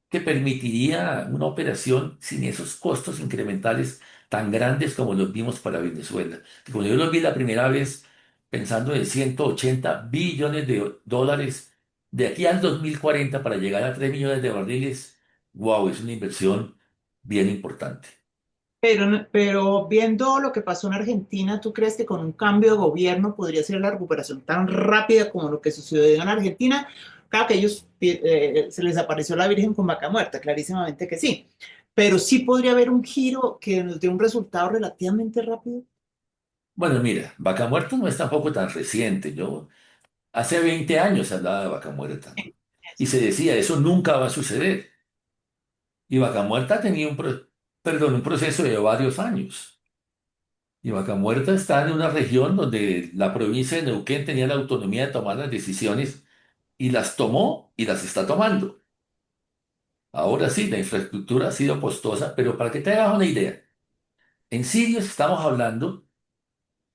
que permitiría una operación sin esos costos incrementales tan grandes como los vimos para Venezuela. Que cuando yo los vi la primera vez, pensando en 180 billones de dólares de aquí al 2040 para llegar a 3 millones de barriles, wow, es una inversión bien importante. Pero viendo lo que pasó en Argentina, ¿tú crees que con un cambio de gobierno podría ser la recuperación tan rápida como lo que sucedió en Argentina? Claro que ellos se les apareció la Virgen con vaca muerta, clarísimamente que sí. Pero sí podría haber un giro que nos dé un resultado relativamente rápido. Bueno, mira, Vaca Muerta no es tampoco tan reciente. Yo hace 20 años se hablaba de Vaca Muerta y se decía, eso nunca va a suceder. Y Vaca Muerta tenía un proceso de varios años. Y Vaca Muerta está en una región donde la provincia de Neuquén tenía la autonomía de tomar las decisiones y las tomó y las está tomando. Ahora sí, la infraestructura ha sido costosa, pero para que te hagas una idea, en Sirius estamos hablando,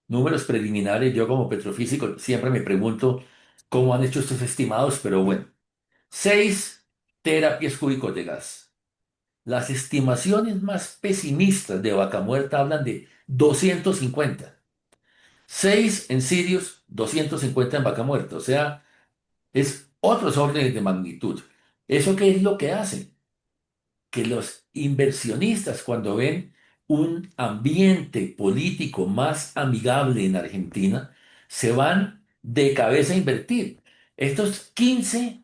números preliminares, yo como petrofísico siempre me pregunto cómo han hecho estos estimados, pero bueno, 6 terapias cúbicos de gas. Las estimaciones más pesimistas de Vaca Muerta hablan de 250. 6 en Sirius, 250 en Vaca Muerta. O sea, es otros órdenes de magnitud. ¿Eso qué es lo que hace? Que los inversionistas, cuando ven un ambiente político más amigable en Argentina, se van de cabeza a invertir. Estos 15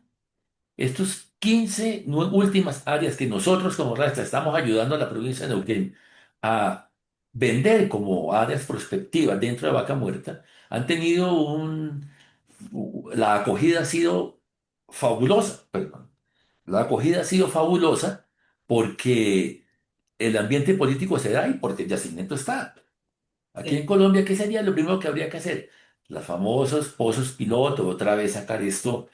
estos 15 últimas áreas que nosotros como Rastra estamos ayudando a la provincia de Neuquén a vender como áreas prospectivas dentro de Vaca Muerta, han tenido la acogida ha sido fabulosa, perdón. La acogida ha sido fabulosa porque el ambiente político se da y porque el yacimiento está. Aquí en Sí. Colombia, ¿qué sería lo primero que habría que hacer? Los famosos pozos piloto, otra vez sacar esto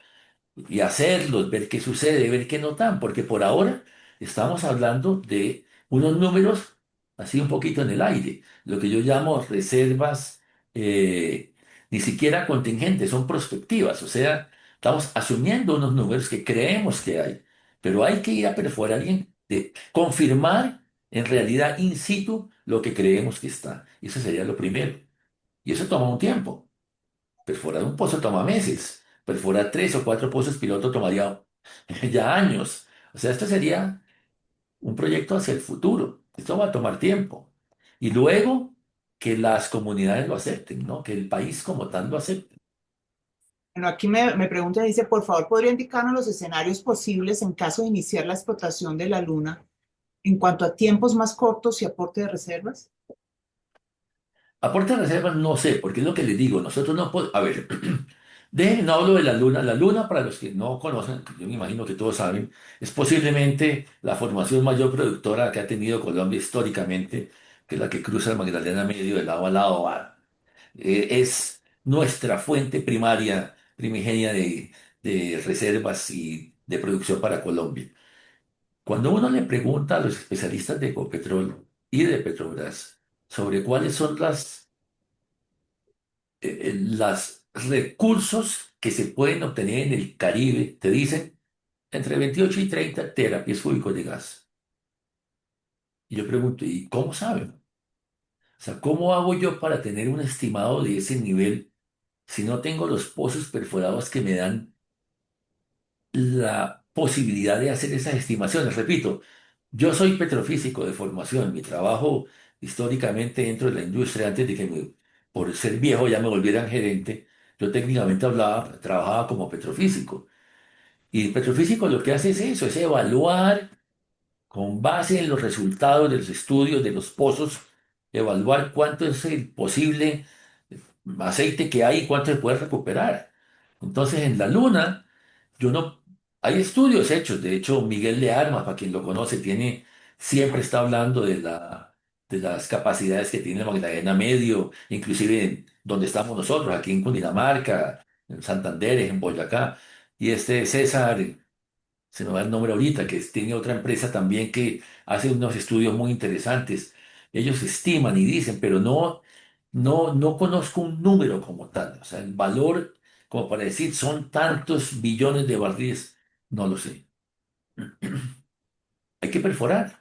y hacerlos, ver qué sucede, ver qué notan, porque por ahora estamos hablando de unos números así un poquito en el aire, lo que yo llamo reservas eh, ni siquiera contingentes, son prospectivas, o sea, estamos asumiendo unos números que creemos que hay, pero hay que ir a perforar y confirmar en realidad in situ lo que creemos que está. Eso sería lo primero. Y eso toma un tiempo. Perforar un pozo toma meses. Perforar 3 o 4 pozos piloto tomaría ya años. O sea, esto sería un proyecto hacia el futuro. Esto va a tomar tiempo. Y luego que las comunidades lo acepten, ¿no? Que el país como tal lo acepte. Bueno, aquí me pregunta, dice, por favor, ¿podría indicarnos los escenarios posibles en caso de iniciar la explotación de la Luna en cuanto a tiempos más cortos y aporte de reservas? Aporte de reservas, no sé, porque es lo que les digo, nosotros no podemos, a ver, no hablo de la luna para los que no conocen, que yo me imagino que todos saben, es posiblemente la formación mayor productora que ha tenido Colombia históricamente, que es la que cruza el Magdalena Medio de lado a lado, es nuestra fuente primaria, primigenia de reservas y de producción para Colombia. Cuando uno le pregunta a los especialistas de Ecopetrol y de Petrobras sobre cuáles son las recursos que se pueden obtener en el Caribe, te dicen entre 28 y 30 terapias cúbicos de gas. Y yo pregunto, ¿y cómo saben? O sea, ¿cómo hago yo para tener un estimado de ese nivel si no tengo los pozos perforados que me dan la posibilidad de hacer esas estimaciones? Repito, yo soy petrofísico de formación, mi trabajo históricamente dentro de la industria, antes de que por ser viejo ya me volvieran gerente, yo técnicamente trabajaba como petrofísico. Y el petrofísico lo que hace es eso, es evaluar con base en los resultados de los estudios de los pozos, evaluar cuánto es el posible aceite que hay y cuánto se puede recuperar. Entonces, en la Luna, yo no, hay estudios hechos. De hecho, Miguel de Armas, para quien lo conoce, siempre está hablando de las capacidades que tiene Magdalena Medio, inclusive donde estamos nosotros, aquí en Cundinamarca, en Santander, en Boyacá. Y este César, se me va el nombre ahorita, tiene otra empresa también que hace unos estudios muy interesantes. Ellos estiman y dicen, pero no conozco un número como tal. O sea, el valor, como para decir, son tantos billones de barriles, no lo sé. Hay que perforar.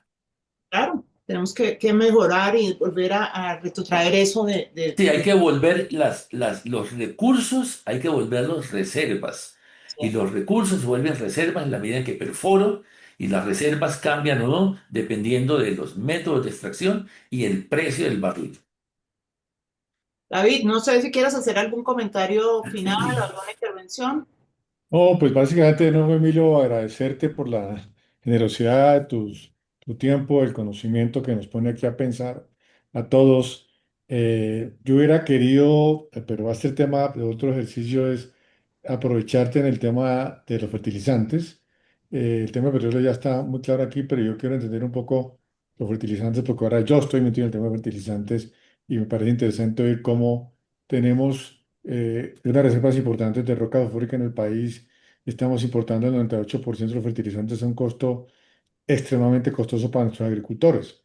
Claro, tenemos que mejorar y volver a retrotraer eso Sí, hay que volver los recursos, hay que volverlos reservas. Y sí. los recursos se vuelven reservas en la medida en que perforo y las reservas cambian o no dependiendo de los métodos de extracción y el precio del barril. David, no sé si quieres hacer algún comentario final, alguna intervención. No, pues básicamente, no, Emilio, agradecerte por la generosidad de tu tiempo, el conocimiento que nos pone aquí a pensar a todos. Yo hubiera querido, pero va a ser el tema de otro ejercicio, es aprovecharte en el tema de los fertilizantes. El tema de petróleo ya está muy claro aquí, pero yo quiero entender un poco los fertilizantes, porque ahora yo estoy metido en el tema de fertilizantes y me parece interesante ver cómo tenemos unas reservas importantes de roca fosfórica en el país. Estamos importando el 98% de los fertilizantes a un costo extremadamente costoso para nuestros agricultores.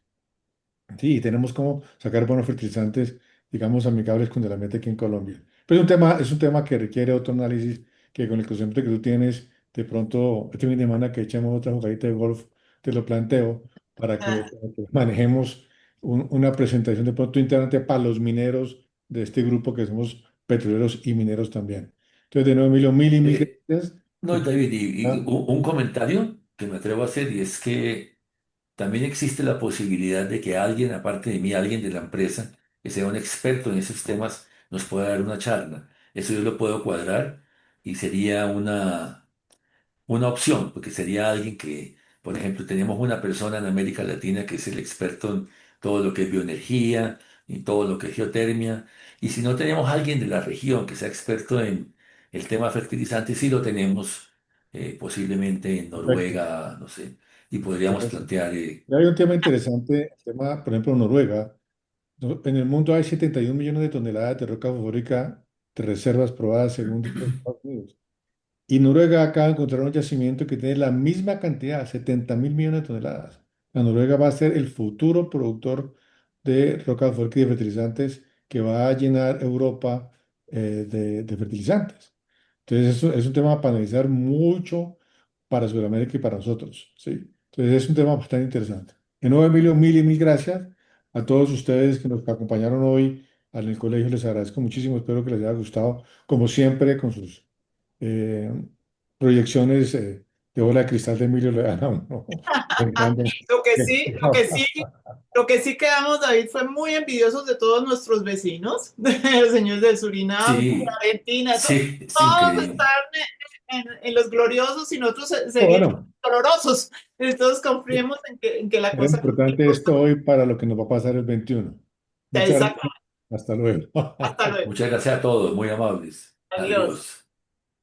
Sí, y tenemos como sacar buenos fertilizantes, digamos, amigables con el ambiente aquí en Colombia. Pero es un tema que requiere otro análisis que con el conocimiento que tú tienes, de pronto, este fin de semana que echemos otra jugadita de golf, te lo planteo para que manejemos una presentación de pronto interesante para los mineros de este grupo que somos petroleros y mineros también. Entonces, de nuevo, Emilio, mil y mil Eh, gracias no, por tu David, y disponibilidad. un comentario que me atrevo a hacer y es que también existe la posibilidad de que alguien, aparte de mí, alguien de la empresa, que sea un experto en esos temas, nos pueda dar una charla. Eso yo lo puedo cuadrar y sería una opción, porque sería alguien que, por ejemplo, tenemos una persona en América Latina que es el experto en todo lo que es bioenergía y todo lo que es geotermia. Y si no tenemos alguien de la región que sea experto en el tema fertilizante, sí lo tenemos posiblemente en Perfecto. Noruega, no sé, y podríamos Perfecto. plantear. Y hay un tema interesante, el tema, por ejemplo, Noruega. En el mundo hay 71 millones de toneladas de roca fosfórica de reservas probadas según los Estados Unidos. Y Noruega acaba de encontrar un yacimiento que tiene la misma cantidad, 70.000 millones de toneladas. La Noruega va a ser el futuro productor de roca fosfórica y de fertilizantes que va a llenar Europa de fertilizantes. Entonces, eso es un tema para analizar mucho para Sudamérica y para nosotros, ¿sí? Entonces, es un tema bastante interesante. De nuevo, Emilio, mil y mil gracias a todos ustedes que nos acompañaron hoy en el colegio. Les agradezco muchísimo, espero que les haya gustado, como siempre, con sus eh, proyecciones de bola de cristal de Emilio le dan a uno pensando Lo que que- sí, lo que sí, lo que sí quedamos, David, fue muy envidiosos de todos nuestros vecinos, de los señores de Surinam, de Sí, Argentina, sí, es todos increíble. están en los gloriosos y nosotros seguimos Bueno, dolorosos. Entonces confiemos en que la era cosa... importante esto hoy para lo que nos va a pasar el 21. Muchas Exacto. gracias. Hasta luego. Hasta luego. Muchas gracias a todos, muy amables. Adiós. Adiós.